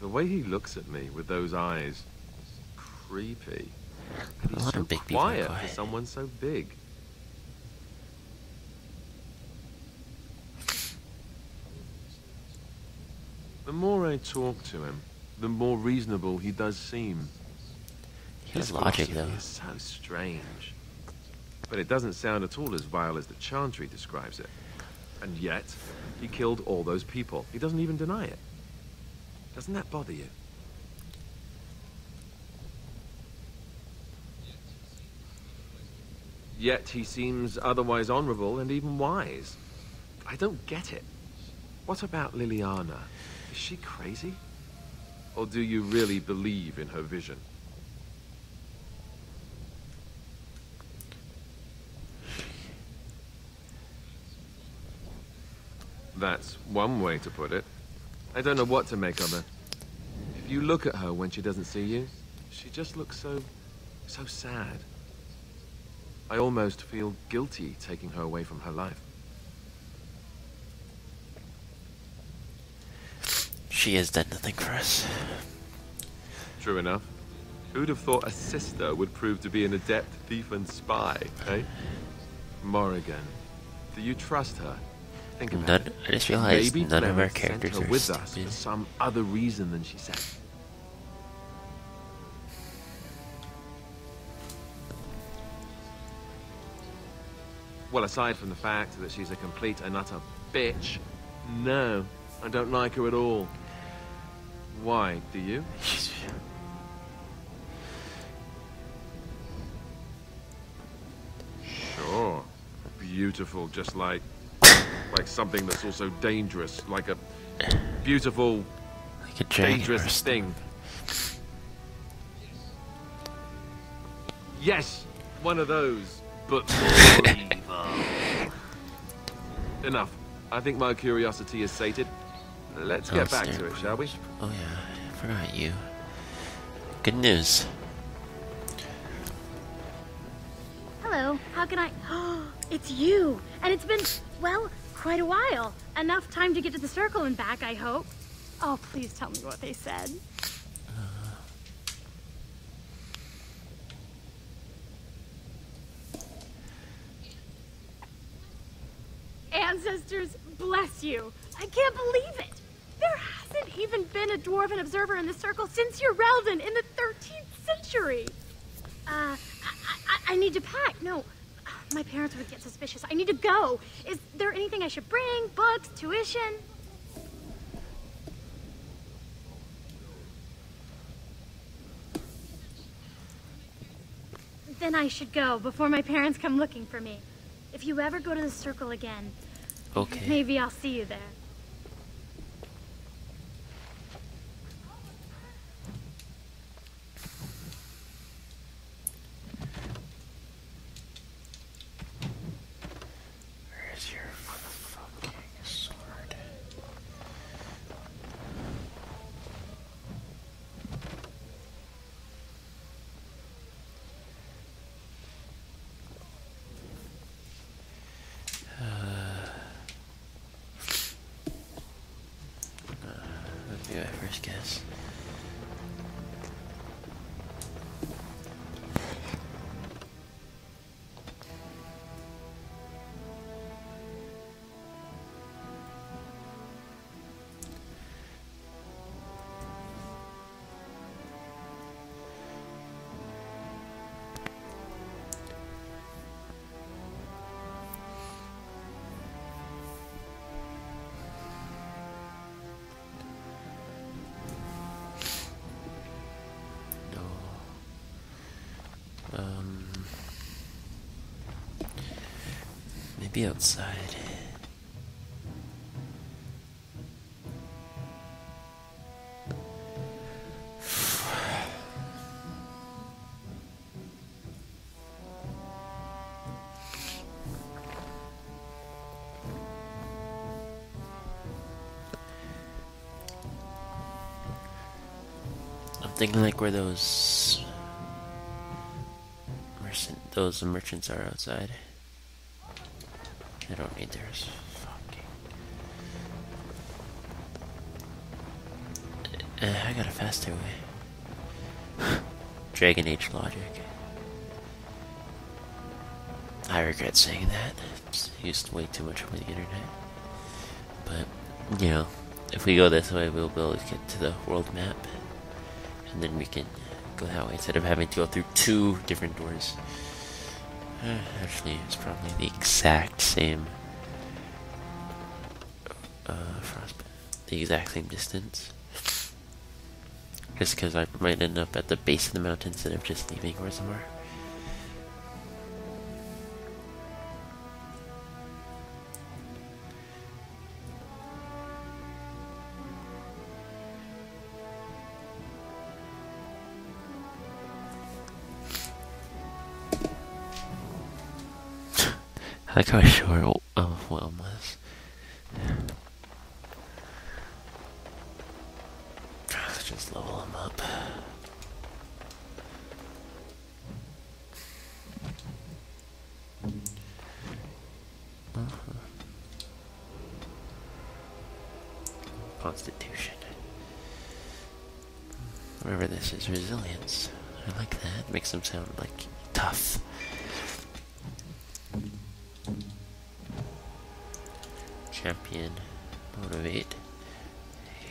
The way he looks at me with those eyes. Creepy. And he's so quiet for someone so big. The more I talk to him, the more reasonable he does seem. His logic, though, is so strange. But it doesn't sound at all as vile as the Chantry describes it. And yet, he killed all those people. He doesn't even deny it. Doesn't that bother you? Yet he seems otherwise honorable and even wise. I don't get it. What about Liliana? Is she crazy? Or do you really believe in her vision? That's one way to put it. I don't know what to make of her. If you look at her when she doesn't see you, she just looks so sad. I almost feel guilty taking her away from her life. She has done nothing for us. True enough. Who'd have thought a sister would prove to be an adept thief and spy, eh? Morrigan, do you trust her? Think about it. I just realized Maybe none of our Clement characters sent her are with us stupid. for some other reason than she said. Well, aside from the fact that she's a complete and utter bitch, no, I don't like her at all. Why, do you? Sure. Beautiful, just like something that's also dangerous, like a beautiful Like a dragon dangerous or a thing. Yes, one of those, but more evil. Enough. I think my curiosity is sated. Let's get back to it, shall we? Oh yeah, I forgot you. Good news. Hello, how can I... Oh, it's you! And it's been, well, quite a while. Enough time to get to the circle and back, I hope. Oh, please tell me what they said. Ancestors, bless you. I can't believe it. There hasn't even been a dwarven observer in the circle since Urelden in the 13th century. I need to pack. No, my parents would get suspicious. I need to go. Is there anything I should bring? Books, tuition? Then I should go before my parents come looking for me. If you ever go to the circle again, okay, maybe I'll see you there. Where's your fucking sword? That'd be my first guess. Maybe outside. I'm thinking like where those merchants are outside. I don't need theirs. Fucking. I got a faster way. Dragon Age logic. I regret saying that. I used way too much over the internet. But, you know, if we go this way, we'll be able to get to the world map. And then we can go that way instead of having to go through 2 different doors. Actually, it's probably the exact same the exact same distance. Just because I might end up at the base of the mountain instead of just leaving Orzammar. I like how short Whelm was. Let's just level him up. Constitution. Whatever this is, resilience. I like that. Makes them sound like tough. Champion, motivate.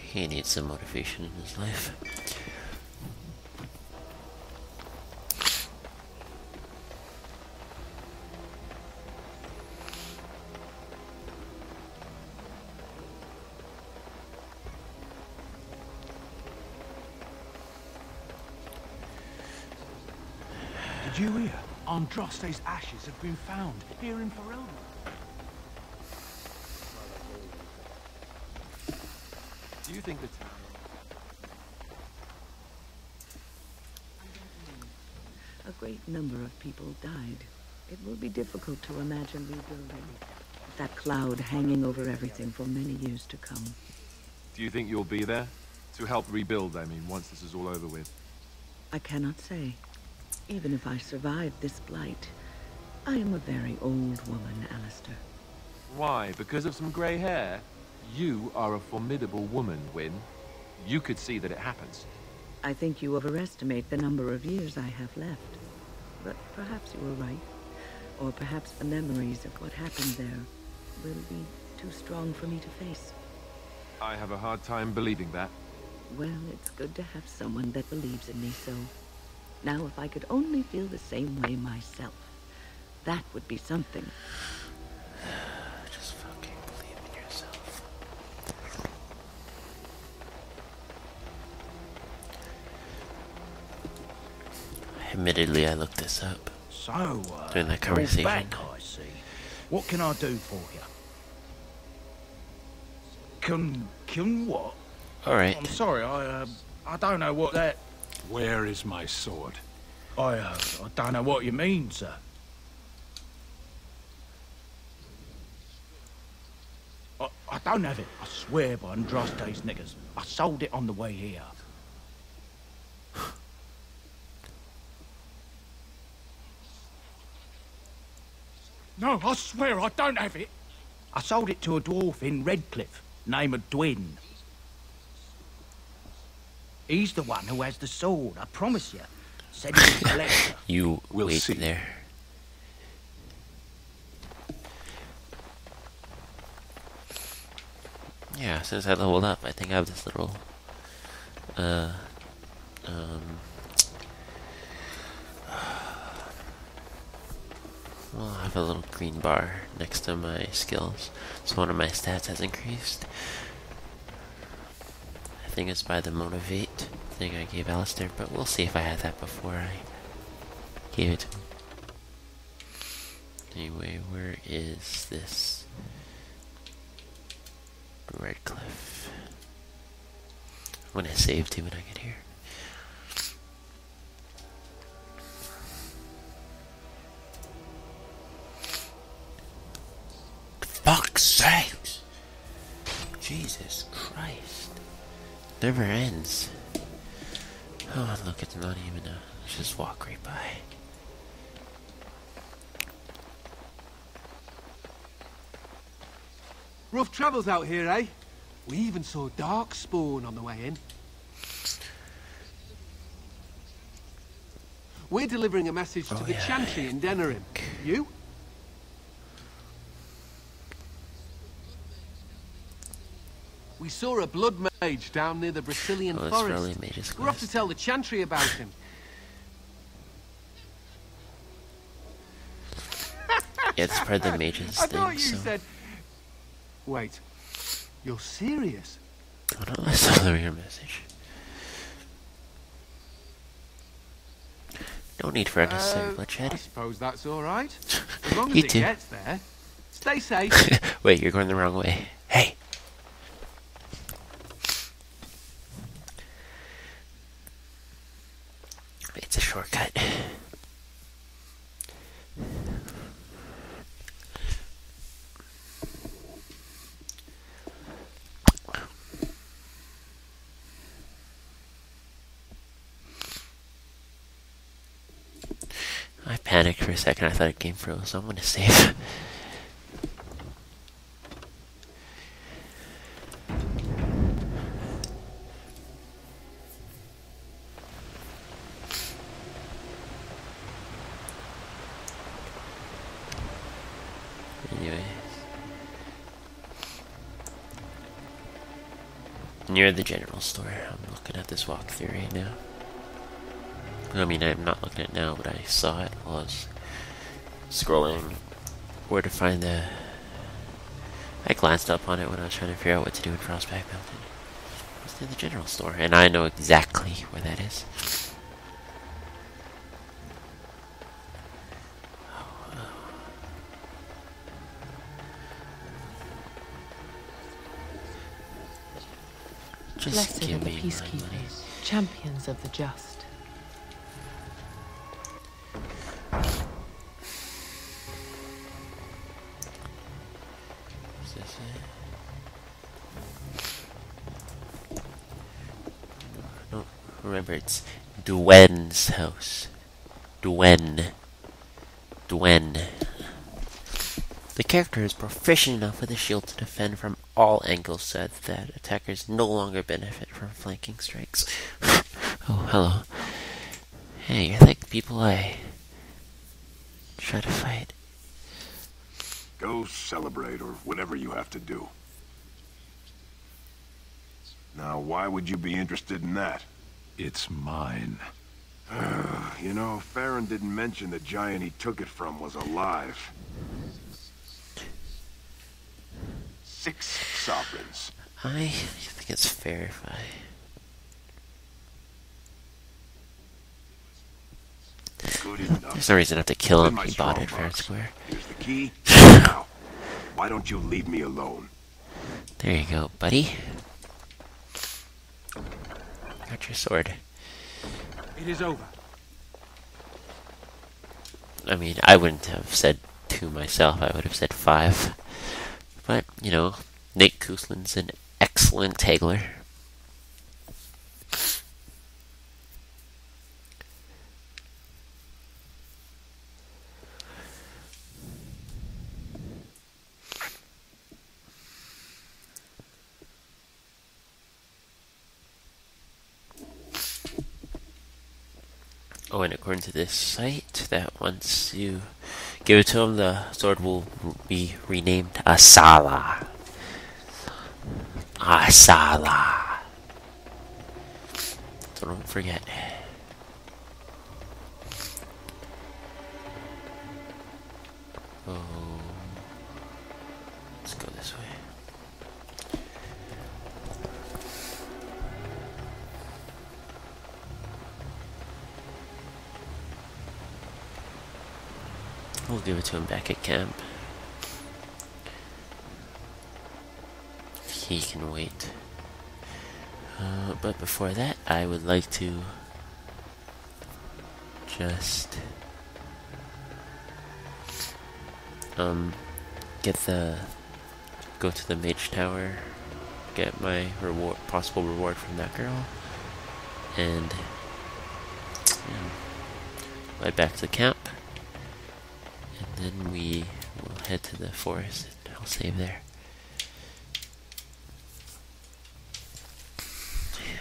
He needs some motivation in his life. Did you hear? Andraste's ashes have been found here in Ferelden. Do you think the town great number of people died. It will be difficult to imagine rebuilding. That cloud hanging over everything for many years to come. Do you think you'll be there? To help rebuild, I mean, once this is all over with. I cannot say. Even if I survived this blight, I am a very old woman, Alistair. Why? Because of some grey hair? You are a formidable woman, Wynne. You could see that it happens. I think you overestimate the number of years I have left. But perhaps you were right. Or perhaps the memories of what happened there will be too strong for me to face. I have a hard time believing that. Well, it's good to have someone that believes in me so. Now, if I could only feel the same way myself, that would be something. Just fucking believe in yourself. Admittedly, I looked this up. So, during that conversation. Back, I see. What can I do for you? Can what? All right. I'm sorry, I don't know what that... Where is my sword? I don't know what you mean, sir. I don't have it. I swear by Andraste's niggers. I sold it on the way here. No, I swear I don't have it. I sold it to a dwarf in Redcliffe, named Dwyn. He's the one who has the sword, I promise you. Said he's a collector. You wait there. Yeah, since I leveled up, I think I have this little well, I have a little green bar next to my skills, so one of my stats has increased. I think it's by the motivate thing I gave Alistair, but we'll see if I had that before I gave it to him. Anyway, where is this? Redcliffe. I'm gonna save too when I get here. Fuck's sakes! Jesus Christ. Never ends. Oh, look, it's not even a... Let's just walk right by. Rough travels out here, eh? We even saw Darkspawn on the way in. We're delivering a message to the Chantry in Denerim. You? We saw a blood mage down near the Brazilian forest. We're off to tell the Chantry about him. Yeah, it's part of the mages I thing, thought you so... said... Wait, you're serious? Oh no, I saw your message. No need for unnecessary bloodshed. I suppose that's alright. As long as You it too. gets there. Stay safe. Wait, you're going the wrong way. Hey! It's a shortcut. I panicked for a second. I thought it game froze, so I'm gonna save. Anyways. Near the general store. I'm looking at this walkthrough right now. I mean, I'm not looking at it now, but I saw it while I was scrolling where to find the... I glanced up on it when I was trying to figure out what to do in Frostback Mountain. It's near the general store, and I know exactly where that is. Just Blessed give are the me my money. peacekeepers, champions of the just. Remember, it's Dwen's house. Dwen. The character is proficient enough with a shield to defend from all angles so that attackers no longer benefit from flanking strikes. Oh, hello. Hey, you're like people I try to fight. Go celebrate or whatever you have to do. Now, why would you be interested in that? It's mine. You know, Farron didn't mention the giant he took it from was alive. 6 sovereigns. I think it's fair if Good enough. There's no reason to have to kill him. In my He bought it strong fair and box. square. Here's the key. Now, why don't you leave me alone? There you go, buddy. Got your sword. It is over. I mean, I wouldn't have said 2 myself. I would have said 5. But, you know, Nate Kuslin's an excellent haggler. Oh, and according to this site, that once you give it to him, the sword will be renamed Asala. Asala. So don't forget. Oh, let's go this way. We'll give it to him back at camp. He can wait. But before that, I would like to just go to the Mage Tower, get my possible reward from that girl, and head back to the camp. And then we will head to the forest and I'll save there.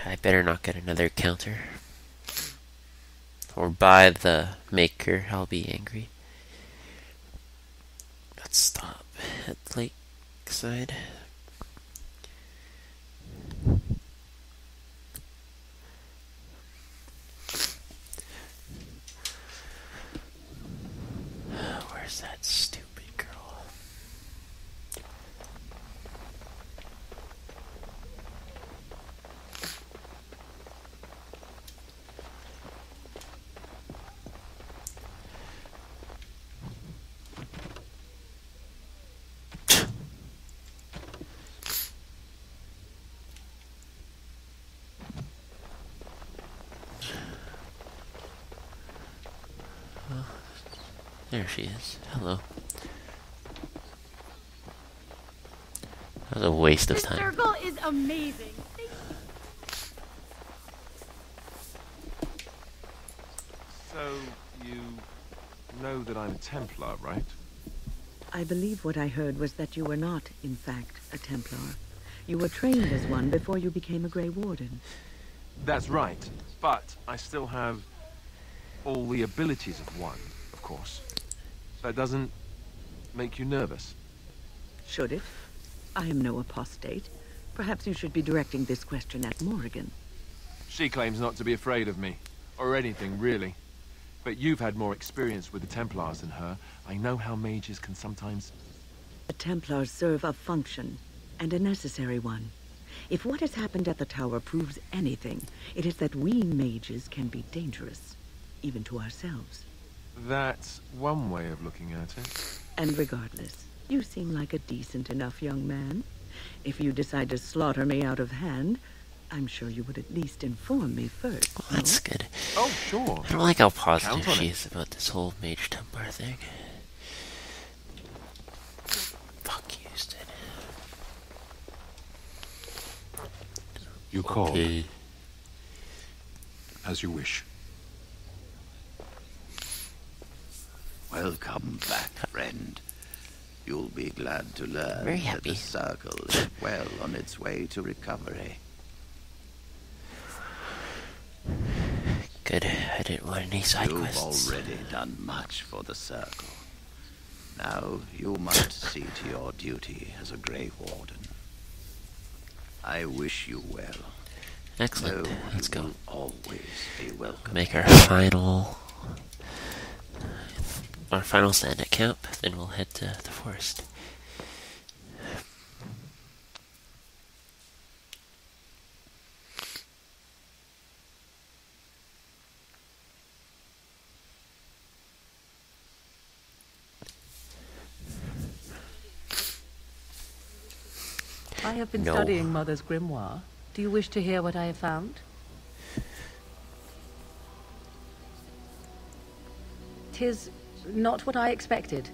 I better not get another counter. Or by the maker, I'll be angry. Let's stop at Lakeside. Where's that stupid girl? There she is. Hello. That was a waste of time. The circle is amazing. So, you know that I'm Templar, right? I believe what I heard was that you were not, in fact, a Templar. You were trained as one before you became a Grey Warden. That's right, but I still have all the abilities of one, of course. That doesn't make you nervous? Should it? I am no apostate. Perhaps you should be directing this question at Morrigan. She claims not to be afraid of me, or anything, really. But you've had more experience with the Templars than her. I know how mages can sometimes... The Templars serve a function, and a necessary one. If what has happened at the tower proves anything, it is that we mages can be dangerous, even to ourselves. That's one way of looking at it. And regardless, you seem like a decent enough young man. If you decide to slaughter me out of hand, I'm sure you would at least inform me first. Well, that's good. Oh, sure. I don't like how positive Count on she it. is about this whole Mage Templar thing. Fuck you, Stan. You called. Okay. as you wish. Welcome back, friend. You'll be glad to learn Very that happy. the Circle is well on its way to recovery. Good. I didn't want any side You've quests. already done much for the Circle. Now you must see to your duty as a Grave Warden. I wish you well. Excellent. Know Let's you go. will always be welcome. Make our final stand at camp, then we'll head to the forest. I have been No. studying Mother's grimoire. Do you wish to hear what I have found? 'Tis not what I expected.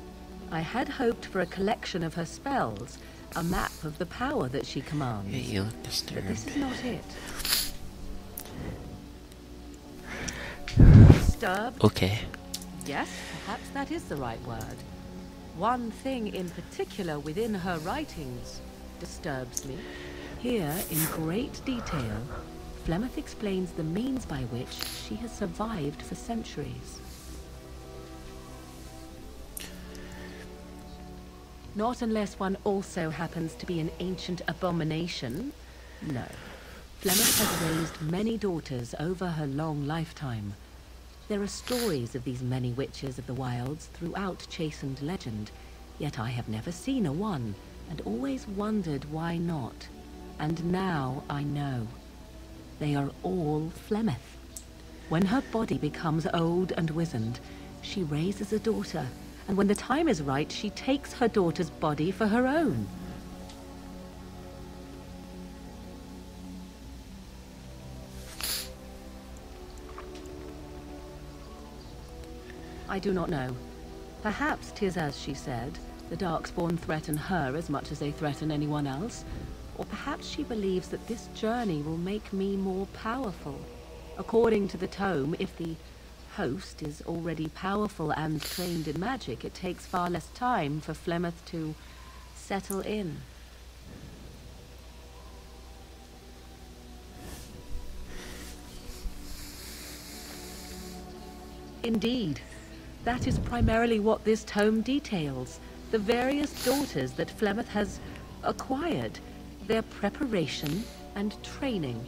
I had hoped for a collection of her spells, a map of the power that she commands. Yeah, you look disturbed. But this is not it. Disturbed? Okay. Yes, perhaps that is the right word. One thing in particular within her writings disturbs me. Here, in great detail, Flemeth explains the means by which she has survived for centuries. Not unless one also happens to be an ancient abomination. No. Flemeth has raised many daughters over her long lifetime. There are stories of these many witches of the wilds throughout Chastened legend, yet I have never seen a one, and always wondered why not. And now I know. They are all Flemeth. When her body becomes old and wizened, she raises a daughter, and when the time is right, she takes her daughter's body for her own. I do not know. Perhaps 'tis as she said, the Darkspawn threaten her as much as they threaten anyone else. Or perhaps she believes that this journey will make me more powerful. According to the tome, if the host is already powerful and trained in magic, it takes far less time for Flemeth to settle in. Indeed, that is primarily what this tome details. The various daughters that Flemeth has acquired, their preparation and training.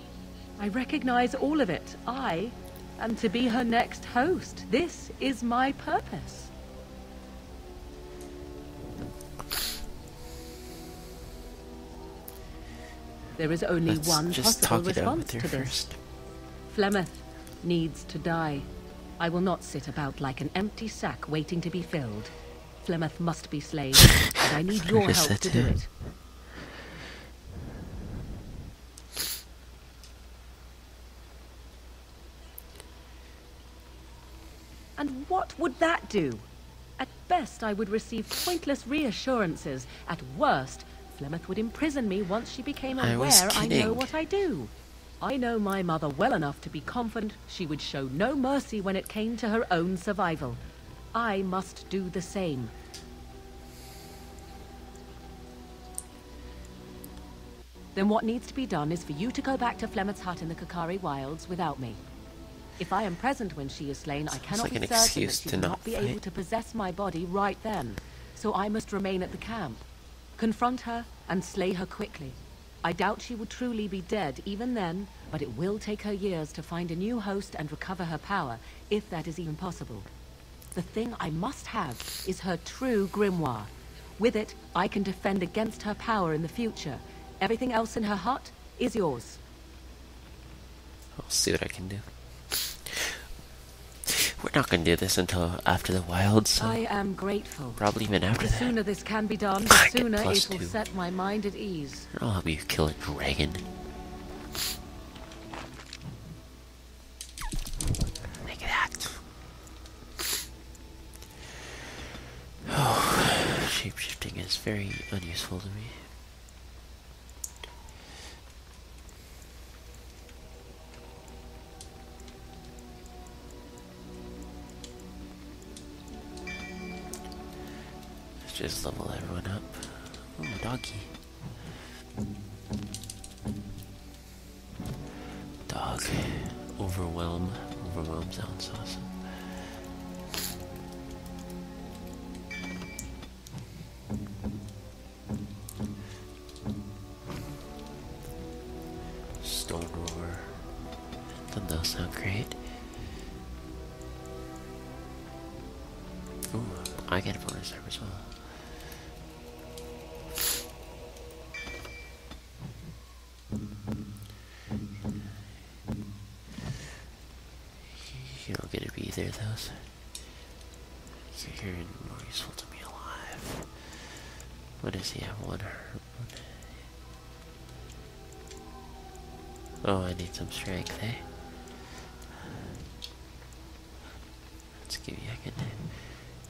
I recognize all of it. I am to be her next host. This is my purpose. There is only one just possible talk it out with response her to this. first. Flemeth needs to die. I will not sit about like an empty sack waiting to be filled. Flemeth must be slain, and I need your help to do it. And what would that do? At best, I would receive pointless reassurances. At worst, Flemeth would imprison me once she became I was aware I know kidding. what I do. I know my mother well enough to be confident she would show no mercy when it came to her own survival. I must do the same. Then what needs to be done is for you to go back to Flemeth's hut in the Kakari Wilds without me. If I am present when she is slain, I cannot like be an certain that excuse she to will not not be fight. able to possess my body right then. So I must remain at the camp. Confront her and slay her quickly. I doubt she will truly be dead even then, but it will take her years to find a new host and recover her power, if that is even possible. The thing I must have is her true grimoire. With it, I can defend against her power in the future. Everything else in her hut is yours. I'll see what I can do. We're not going to do this until after the wilds, so I am grateful. probably even after The that. sooner this can be done, the Get sooner plus it will 2. set my mind at ease. I'll help you kill a dragon. Make that. Oh, shapeshifting is very unuseful to me. Just level everyone up. Oh, doggy. Dog. Overwhelm. Overwhelm sounds awesome. Stone roar. Doesn't that sound great? Ooh, I get a bonus there as well. You don't get to be either of those. You're more useful to me alive. What does he have? One hurt. Oh, I need some strength, eh? Let's give you a good day.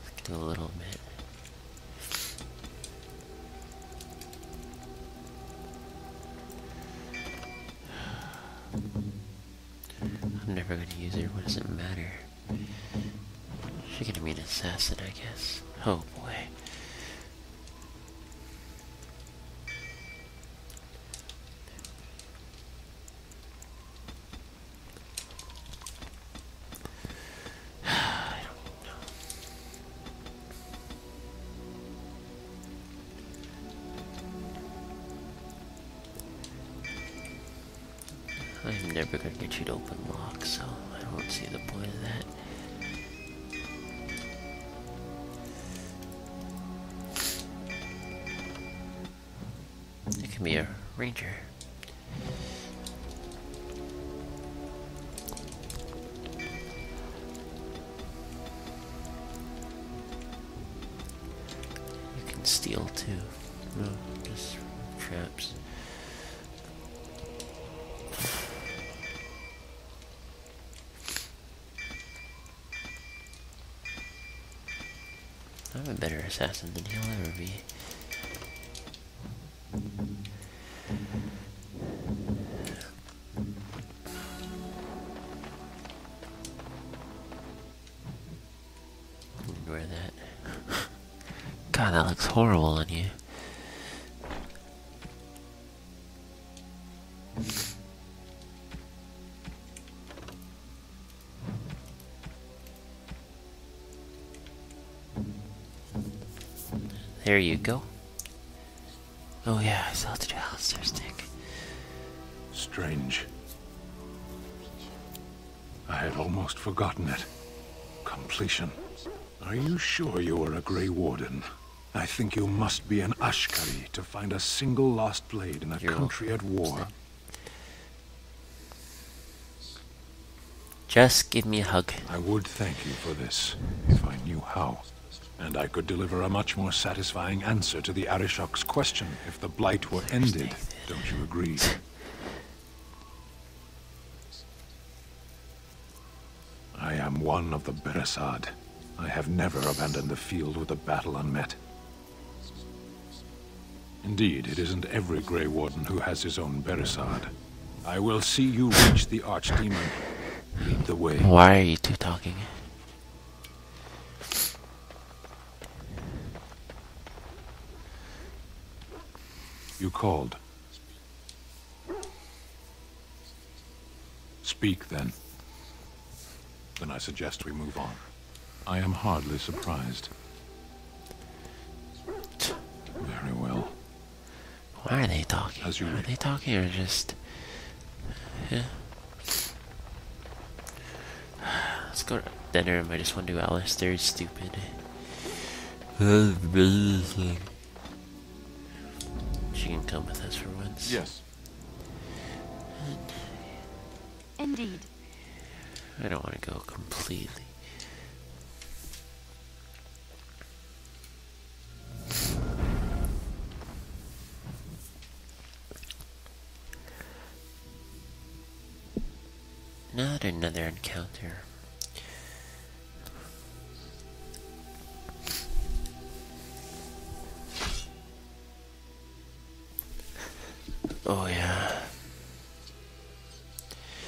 Let's do a little bit. I'm never going to use her. What does it matter? She's going to be an assassin, I guess. Oh boy. I'm never gonna get you to open lock, so I don't see the point of that. It can be a ranger. You can steal too. No, just traps. I'm a better assassin than he'll ever be. Wear that. God, that looks horrible on you. There you go. Oh yeah, I still have to do Alistair's stick. Strange. I had almost forgotten it. Completion. Are you sure you are a Grey Warden? I think you must be an Ashkari to find a single lost blade in a country at war. Just give me a hug. I would thank you for this, if I knew how. And I could deliver a much more satisfying answer to the Arishok's question if the Blight were ended. Don't you agree? I am one of the Beresad. I have never abandoned the field with a battle unmet. Indeed, it isn't every Grey Warden who has his own Beresad. I will see you reach the Archdemon. Lead the way. Why are you two talking? You called. Speak, then. Then I suggest we move on. I am hardly surprised. Very well. Why are they talking? As you are they talking or just... Yeah. Let's go to dinner. I just want to do Alistair's stupid. She can come with us for once. Yes. Indeed. I don't want to go completely. Not another encounter. Oh yeah.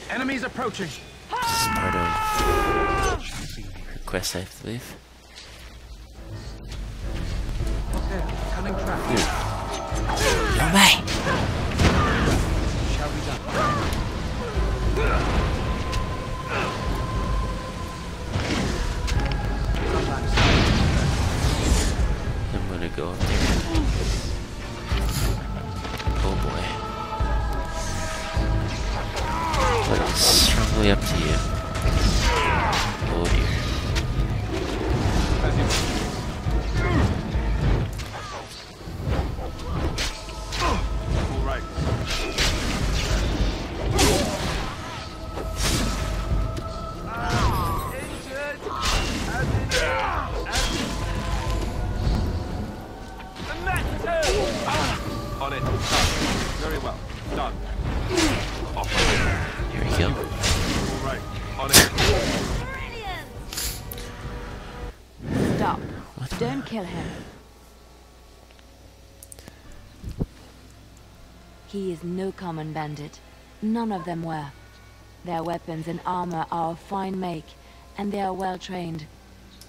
Enemies approaching. This is part of her quest, I believe. No way! Shall we done? I'm gonna go up there. Oh boy. But it's strongly up to you. Oh dear. All right. On it. Done. Very well. Done. Off. Here we go. All right. On it. Stop. Don't kill him. He is no common bandit. None of them were. Their weapons and armor are of fine make, and they are well trained.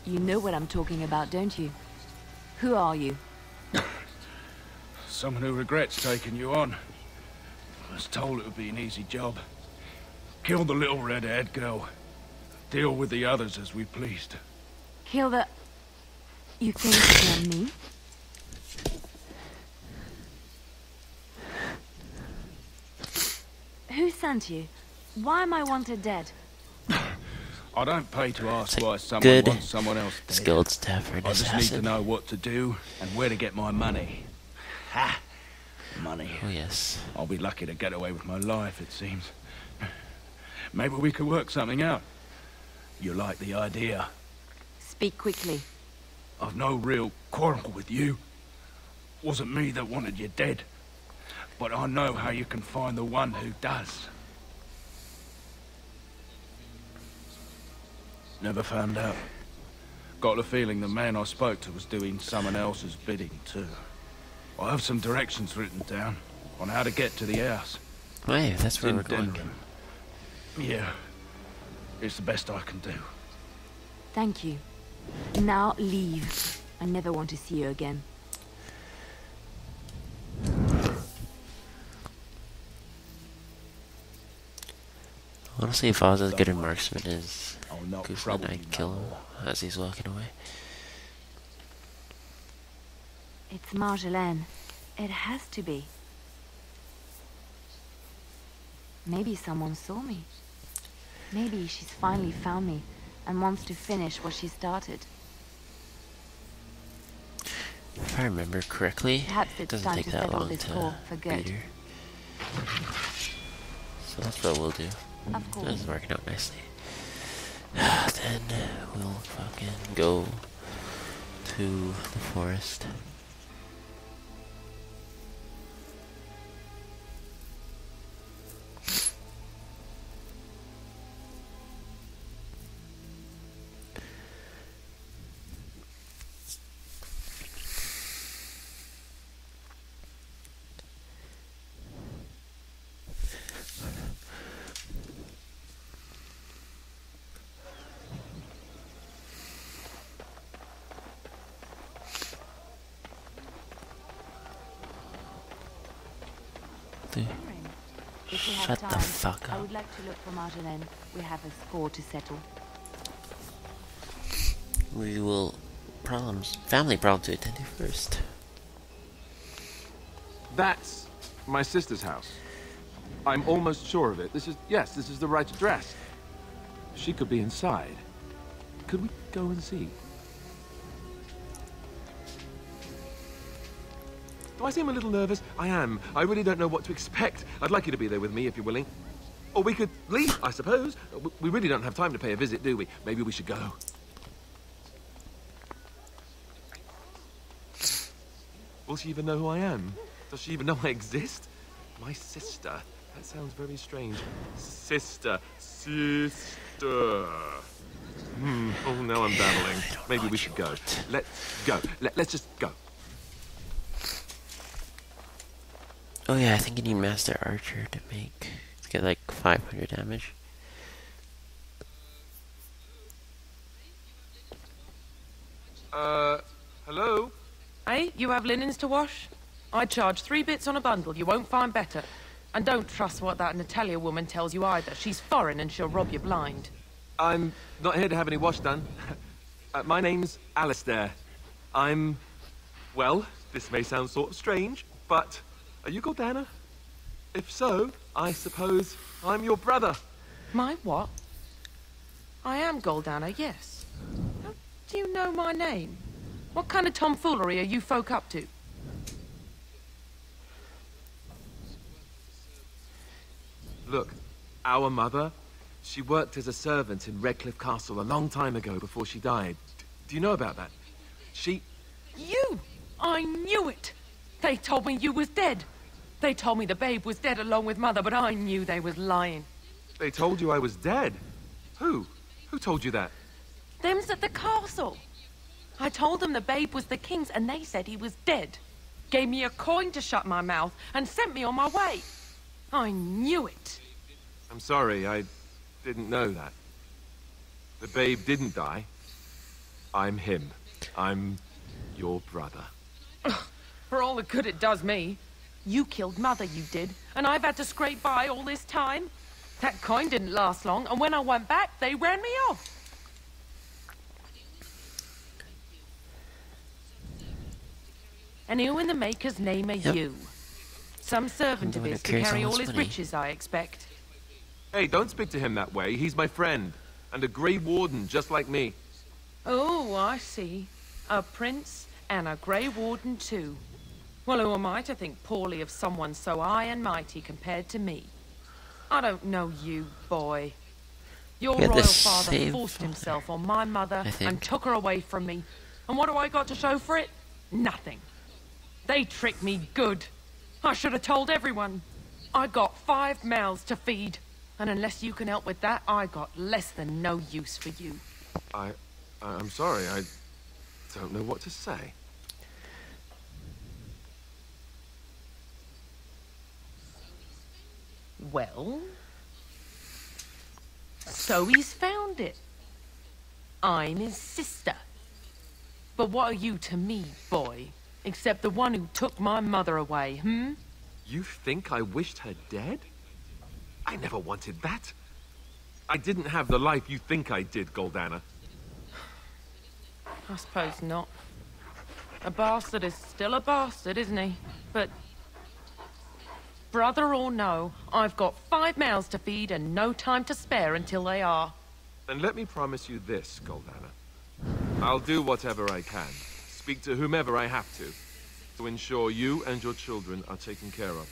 You know what I'm talking about, don't you? Who are you? Someone who regrets taking you on. I was told it would be an easy job. Kill the little red-haired girl. Deal with the others as we pleased. Kill the... You think you're me? Who sent you? Why am I wanted dead? I don't pay to ask why someone good wants someone else dead. skilled Stafford I just need assassin. to know what to do and where to get my money. Ha! Money. Oh yes. I'll be lucky to get away with my life, it seems. Maybe we could work something out. You like the idea? Speak quickly. I've no real quarrel with you. Wasn't me that wanted you dead. But I know how you can find the one who does. Never found out. Got the feeling the man I spoke to was doing someone else's bidding too. I have some directions written down on how to get to the house. Hey, that's where In we're going. Denver. Yeah. It's the best I can do. Thank you. Now leave. I never want to see you again. Honestly, if I was as good a marksman as I'll not Guzman, trouble I'd you kill no him more. as he's walking away. It's Marjolaine. It has to be. Maybe someone saw me. Maybe she's finally found me and wants to finish what she started. If I remember correctly, Perhaps it it's doesn't time take to that settle long this to score for good. beat her. So that's what we'll do. Of course. This is working out nicely. Then we'll fucking go to the forest. If you have Shut the time, fuck I up. would like to look for Marjolaine. We have a score to settle. We will family problem to attend to first. That's my sister's house. I'm almost sure of it. This is the right address. She could be inside. Could we go and see? Do I seem a little nervous? I am. I really don't know what to expect. I'd like you to be there with me if you're willing. Or we could leave, I suppose. We really don't have time to pay a visit, do we? Maybe we should go. Will she even know who I am? Does she even know I exist? My sister. That sounds very strange. Sister. Sister. Oh, now I'm babbling. Maybe we should go. Let's go. Let's just go. Oh yeah, I think you need Master Archer to get like 500 damage. Hello? Hey, you have linens to wash? I charge 3 bits on a bundle. You won't find better. And don't trust what that Natalia woman tells you either. She's foreign and she'll rob you blind. I'm not here to have any wash done. My name's Alistair. Well, this may sound sort of strange, but are you Gordana? If so, I suppose I'm your brother. My what? I am Gordana, yes. How do you know my name? What kind of tomfoolery are you folk up to? Look, our mother, she worked as a servant in Redcliffe Castle a long time ago before she died. Do you know about that? You! I knew it! They told me you was dead. They told me the babe was dead along with mother, but I knew they was lying. They told you I was dead? Who? Who told you that? Them's at the castle. I told them the babe was the king's and they said he was dead. Gave me a coin to shut my mouth and sent me on my way. I knew it. I'm sorry, I didn't know that. The babe didn't die. I'm him. I'm your brother. For all the good it does me. You killed mother, you did, and I've had to scrape by all this time. That coin didn't last long, and when I went back, they ran me off. And who in the Maker's name are you? Some servant of his to carry all his riches, I expect. Hey, don't speak to him that way. He's my friend, and a Grey Warden just like me. Oh, I see. A prince and a Grey Warden too. Well, who am I to think poorly of someone so high and mighty compared to me? I don't know you, boy. Your royal father forced himself on my mother and took her away from me. And what do I got to show for it? Nothing. They tricked me good. I should have told everyone. I got 5 mouths to feed. And unless you can help with that, I got less than no use for you. I'm sorry, I don't know what to say. Well, so he's found it. I'm his sister. But what are you to me, boy? Except the one who took my mother away, You think I wished her dead? I never wanted that. I didn't have the life you think I did, Gordana. I suppose not. A bastard is still a bastard, isn't he? But brother or no, I've got 5 mouths to feed and no time to spare until they are. Then let me promise you this, Gordana. I'll do whatever I can, speak to whomever I have to ensure you and your children are taken care of.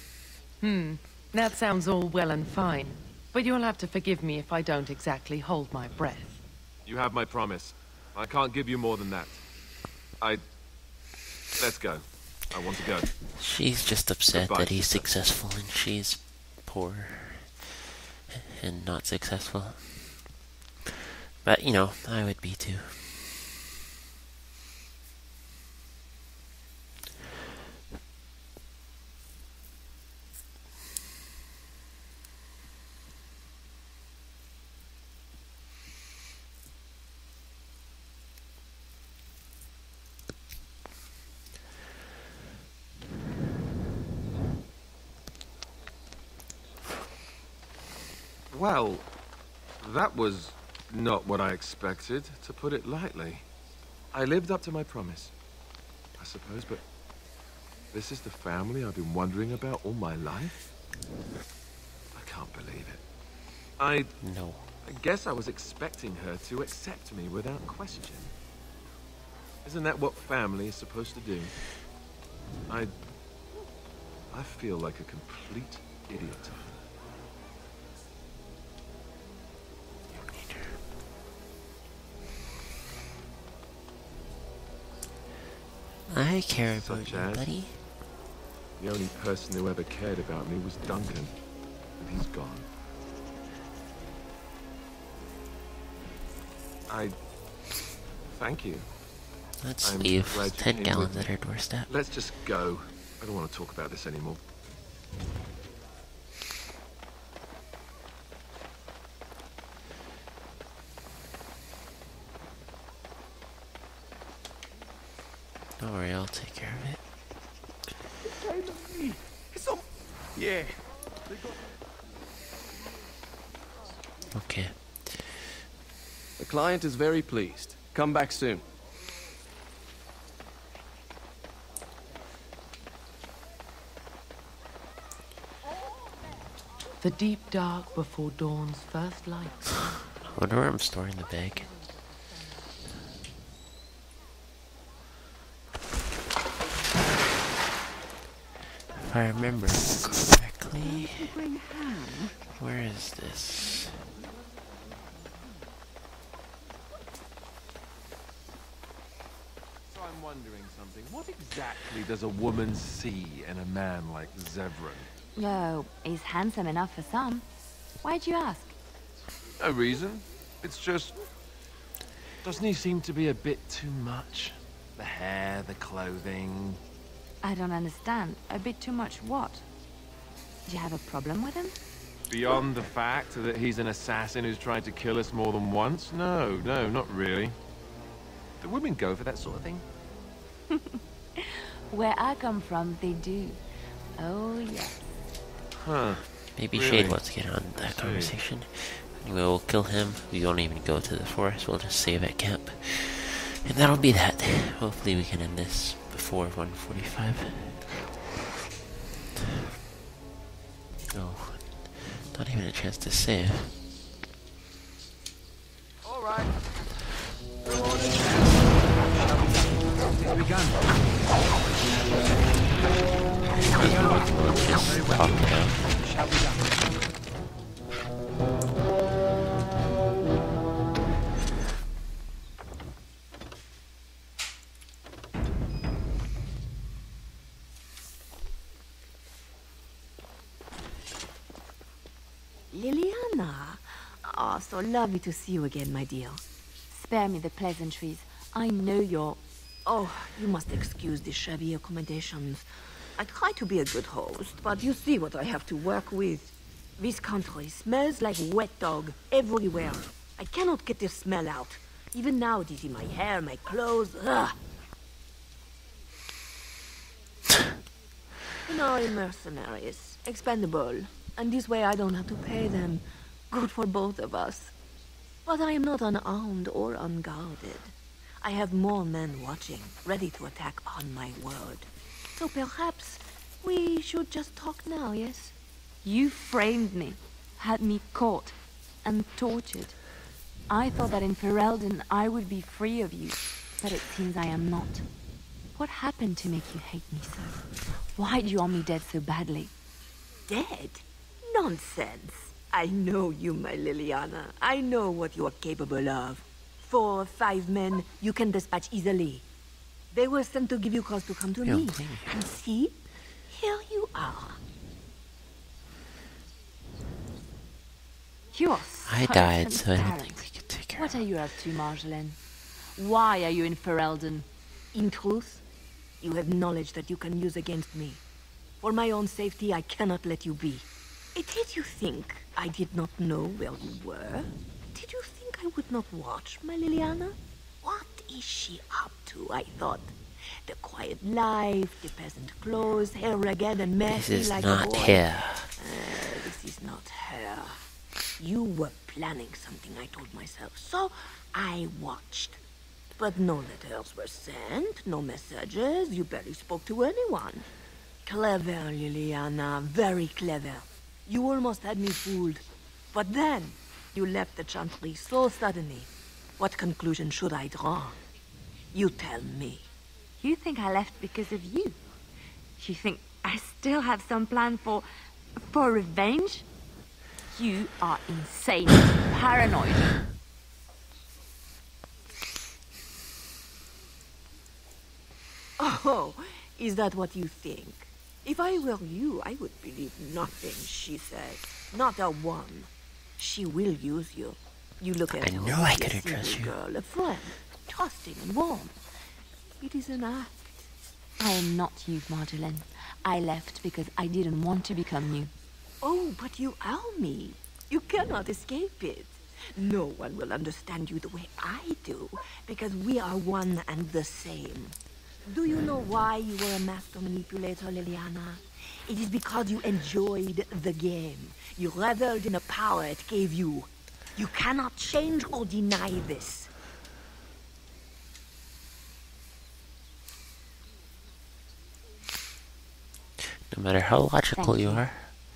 That sounds all well and fine. But you'll have to forgive me if I don't exactly hold my breath. You have my promise. I can't give you more than that. Let's go. I want to go. She's just upset that he's successful and she's poor and not successful. But, you know, I would be too. Well, that was not what I expected, to put it lightly. I lived up to my promise, I suppose, but this is the family I've been wondering about all my life? I can't believe it. I guess I was expecting her to accept me without question. Isn't that what family is supposed to do? I feel like a complete idiot. I care about you, buddy. The only person who ever cared about me was Duncan, and he's gone. Thank you. Let's leave 10 gallons at her doorstep. Let's just go. I don't want to talk about this anymore. Oh, Don't worry, I'll take care of it. Yeah. Okay. The client is very pleased. Come back soon. The deep dark before dawn's first light. I wonder where I'm storing the bag. If I remember correctly, where is this? So I'm wondering something. What exactly does a woman see in a man like Zevran? Oh, he's handsome enough for some. Why'd you ask? No reason. It's just... Doesn't he seem to be a bit too much? The hair, the clothing... I don't understand. A bit too much what? Do you have a problem with him? Beyond the fact that he's an assassin who's tried to kill us more than once? No, not really. Do women go for that sort of thing? Where I come from, they do. Oh, yes. Huh. Maybe Really? Shade wants to get on that conversation. Anyway, we'll kill him. We won't even go to the forest. We'll just save at camp. And that'll be that. Hopefully we can end this before 1:45. Oh, not even a chance to save. All right. Just talk it out. Liliana! Oh, so lovely to see you again, my dear. Spare me the pleasantries. I know you're... Oh, you must excuse the shabby accommodations. I try to be a good host, but you see what I have to work with. This country smells like wet dog everywhere. I cannot get this smell out. Even now it is in my hair, my clothes. Ugh. You know, mercenaries, expendable. And this way I don't have to pay them. Good for both of us. But I am not unarmed or unguarded. I have more men watching, ready to attack on my word. So perhaps we should just talk now, yes? You framed me, had me caught, and tortured. I thought that in Ferelden I would be free of you, but it seems I am not. What happened to make you hate me so? Why do you want me dead so badly? Dead? Nonsense. I know you, my Liliana. I know what you are capable of. 4 or 5 men you can dispatch easily. They were sent to give you cause to come to me. And see, here you are. You are so I died, so I don't transparent. think we can take care What are you up to, Marjolaine? Why are you in Ferelden? In truth, you have knowledge that you can use against me. For my own safety, I cannot let you be. Did you think I did not know where you were? Did you think I would not watch, my Liliana? What is she up to, I thought? The quiet life, the peasant clothes, hair ragged and messy This is like not a boy. her. This is not her. You were planning something, I told myself, so I watched. But no letters were sent, no messages, you barely spoke to anyone. Clever, Liliana, very clever. You almost had me fooled. But then, you left the Chantry so suddenly. What conclusion should I draw? You tell me. You think I left because of you? You think I still have some plan for revenge? You are insane, paranoid. Oh, is that what you think? If I were you, I would believe nothing she says. Not a one. She will use you. You look at I her know as I a couldn't simple trust you. girl, a friend, trusting and warm. It is an act. I am not you, Marjolaine. I left because I didn't want to become you. Oh, but you are me. You cannot escape it. No one will understand you the way I do, because we are one and the same. Do you know why you were a master manipulator, Leliana? It is because you enjoyed the game. You reveled in the power it gave you. You cannot change or deny this. No matter how logical you are.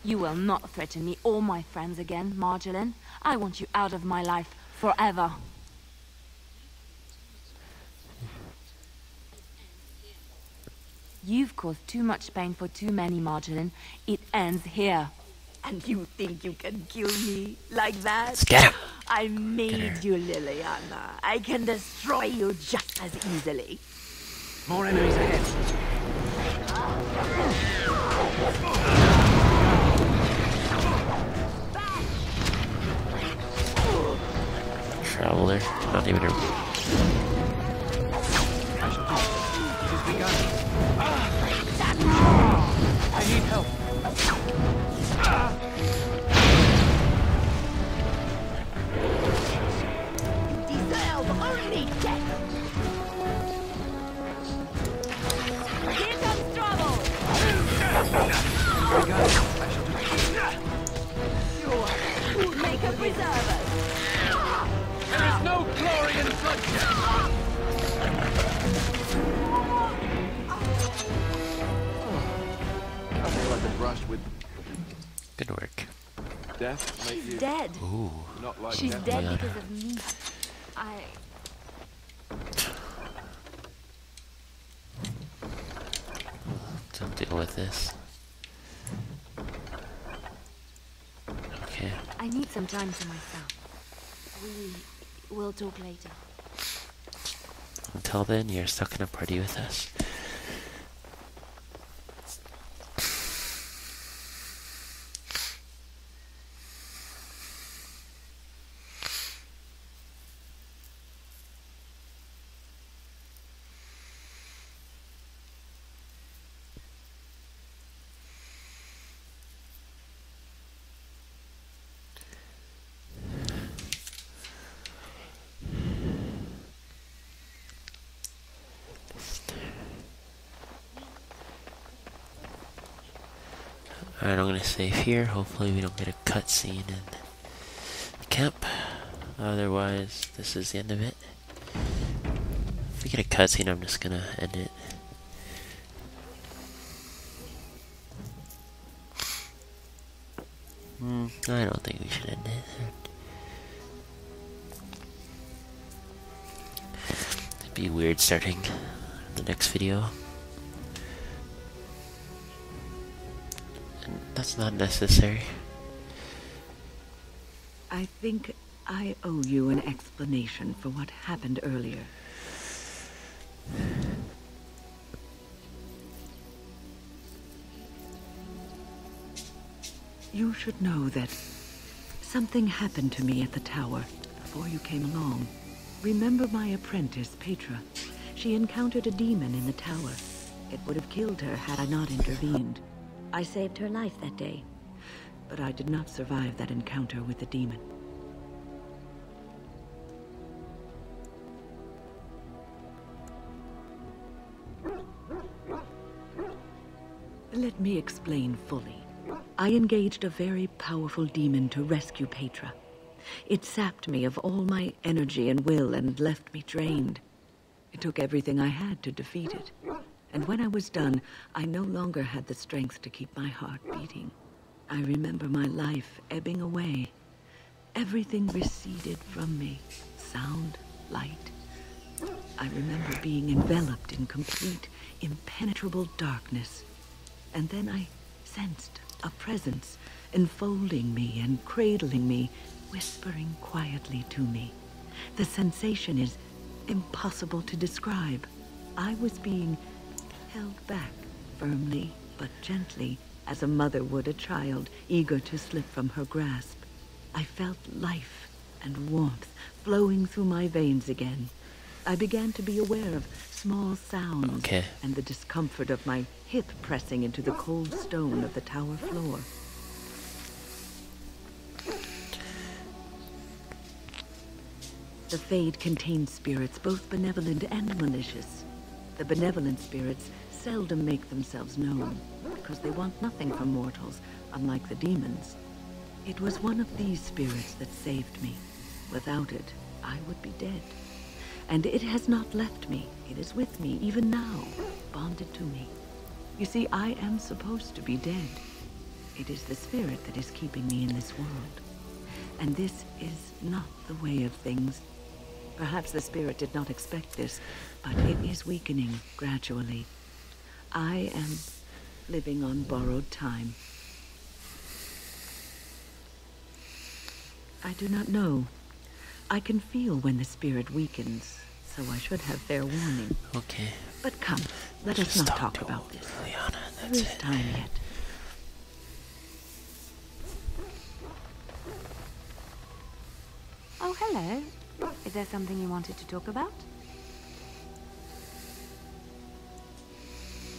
You will not threaten me or my friends again, Marjolaine. I want you out of my life forever. You've caused too much pain for too many, Marjolaine. It ends here. And you think you can kill me like that? Let's get him. I made you, Leliana. I can destroy you just as easily. More enemies ahead. Traveler, not even a... I need help. You deserve only death. Here comes trouble. You make a preserver. There is no glory in bloodshed. I feel like a brush with Good work. death. Make She's you dead. Ooh. not like She's death. dead Yeah. because of me. Don't deal with this. Okay. I need some time to myself. We will talk later. Until then, you're stuck in a party with us. Alright, I'm gonna save here. Hopefully we don't get a cutscene in the camp. Otherwise, this is the end of it. If we get a cutscene, I'm just gonna end it. I don't think we should end it. It'd be weird starting the next video. And that's not necessary. I think I owe you an explanation for what happened earlier. You should know that something happened to me at the tower before you came along. Remember my apprentice, Petra? She encountered a demon in the tower. It would have killed her had I not intervened. I saved her life that day, but I did not survive that encounter with the demon. Let me explain fully. I engaged a very powerful demon to rescue Petra. It sapped me of all my energy and will and left me drained. It took everything I had to defeat it. And when I was done, I no longer had the strength to keep my heart beating. I remember my life ebbing away. Everything receded from me. Sound, light. I remember being enveloped in complete, impenetrable darkness. And then I sensed a presence enfolding me and cradling me, whispering quietly to me. The sensation is impossible to describe. I was being held back, firmly but gently, as a mother would a child, eager to slip from her grasp. I felt life and warmth flowing through my veins again. I began to be aware of small sounds and the discomfort of my hip pressing into the cold stone of the tower floor. The Fade contains spirits both benevolent and malicious. The benevolent spirits seldom make themselves known, because they want nothing from mortals, unlike the demons. It was one of these spirits that saved me. Without it, I would be dead. And it has not left me. It is with me, even now, bonded to me. You see, I am supposed to be dead. It is the spirit that is keeping me in this world. And this is not the way of things. Perhaps the spirit did not expect this, but it is weakening gradually. I am living on borrowed time. I do not know. I can feel when the spirit weakens, so I should have fair warning. Okay. But come, let us not talk about this. There is time yet. Oh, hello. Is there something you wanted to talk about?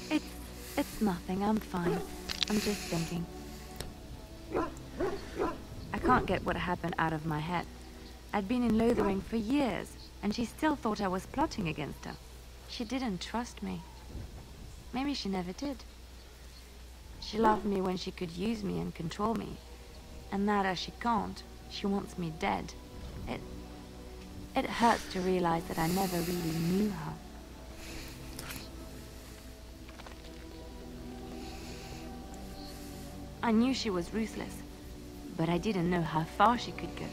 It's nothing. I'm fine. I'm just thinking. I can't get what happened out of my head. I'd been in Lothering for years, and she still thought I was plotting against her. She didn't trust me. Maybe she never did. She loved me when she could use me and control me. And now that she can't, she wants me dead. It hurts to realize that I never really knew her. I knew she was ruthless, but I didn't know how far she could go.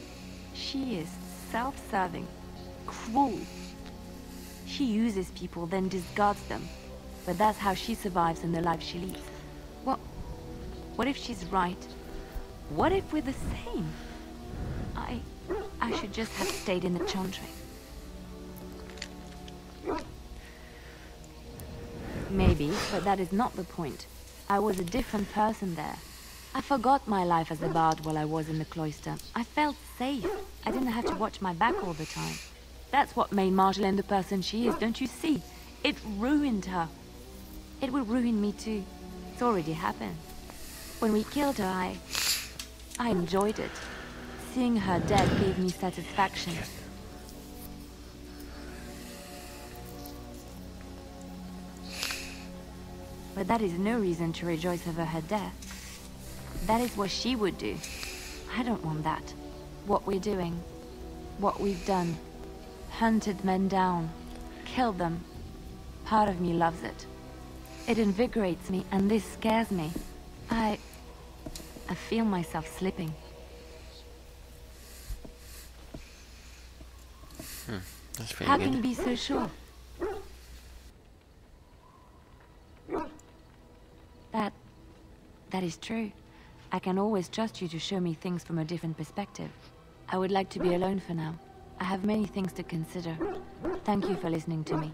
She is self-serving, cruel. She uses people, then discards them. But that's how she survives in the life she leads. What if she's right? What if we're the same? I should just have stayed in the Chantry. Maybe, but that is not the point. I was a different person there. I forgot my life as a bard while I was in the cloister. I felt safe. I didn't have to watch my back all the time. That's what made Marjolaine the person she is, don't you see? It ruined her. It will ruin me too. It's already happened. When we killed her, I enjoyed it. Seeing her dead gave me satisfaction. But that is no reason to rejoice over her death. That is what she would do. I don't want that. What we're doing, what we've done, hunted men down, killed them. Part of me loves it. It invigorates me, and this scares me. I feel myself slipping. That's pretty How good. can you be so sure? That is true. I can always trust you to show me things from a different perspective. I would like to be alone for now. I have many things to consider. Thank you for listening to me.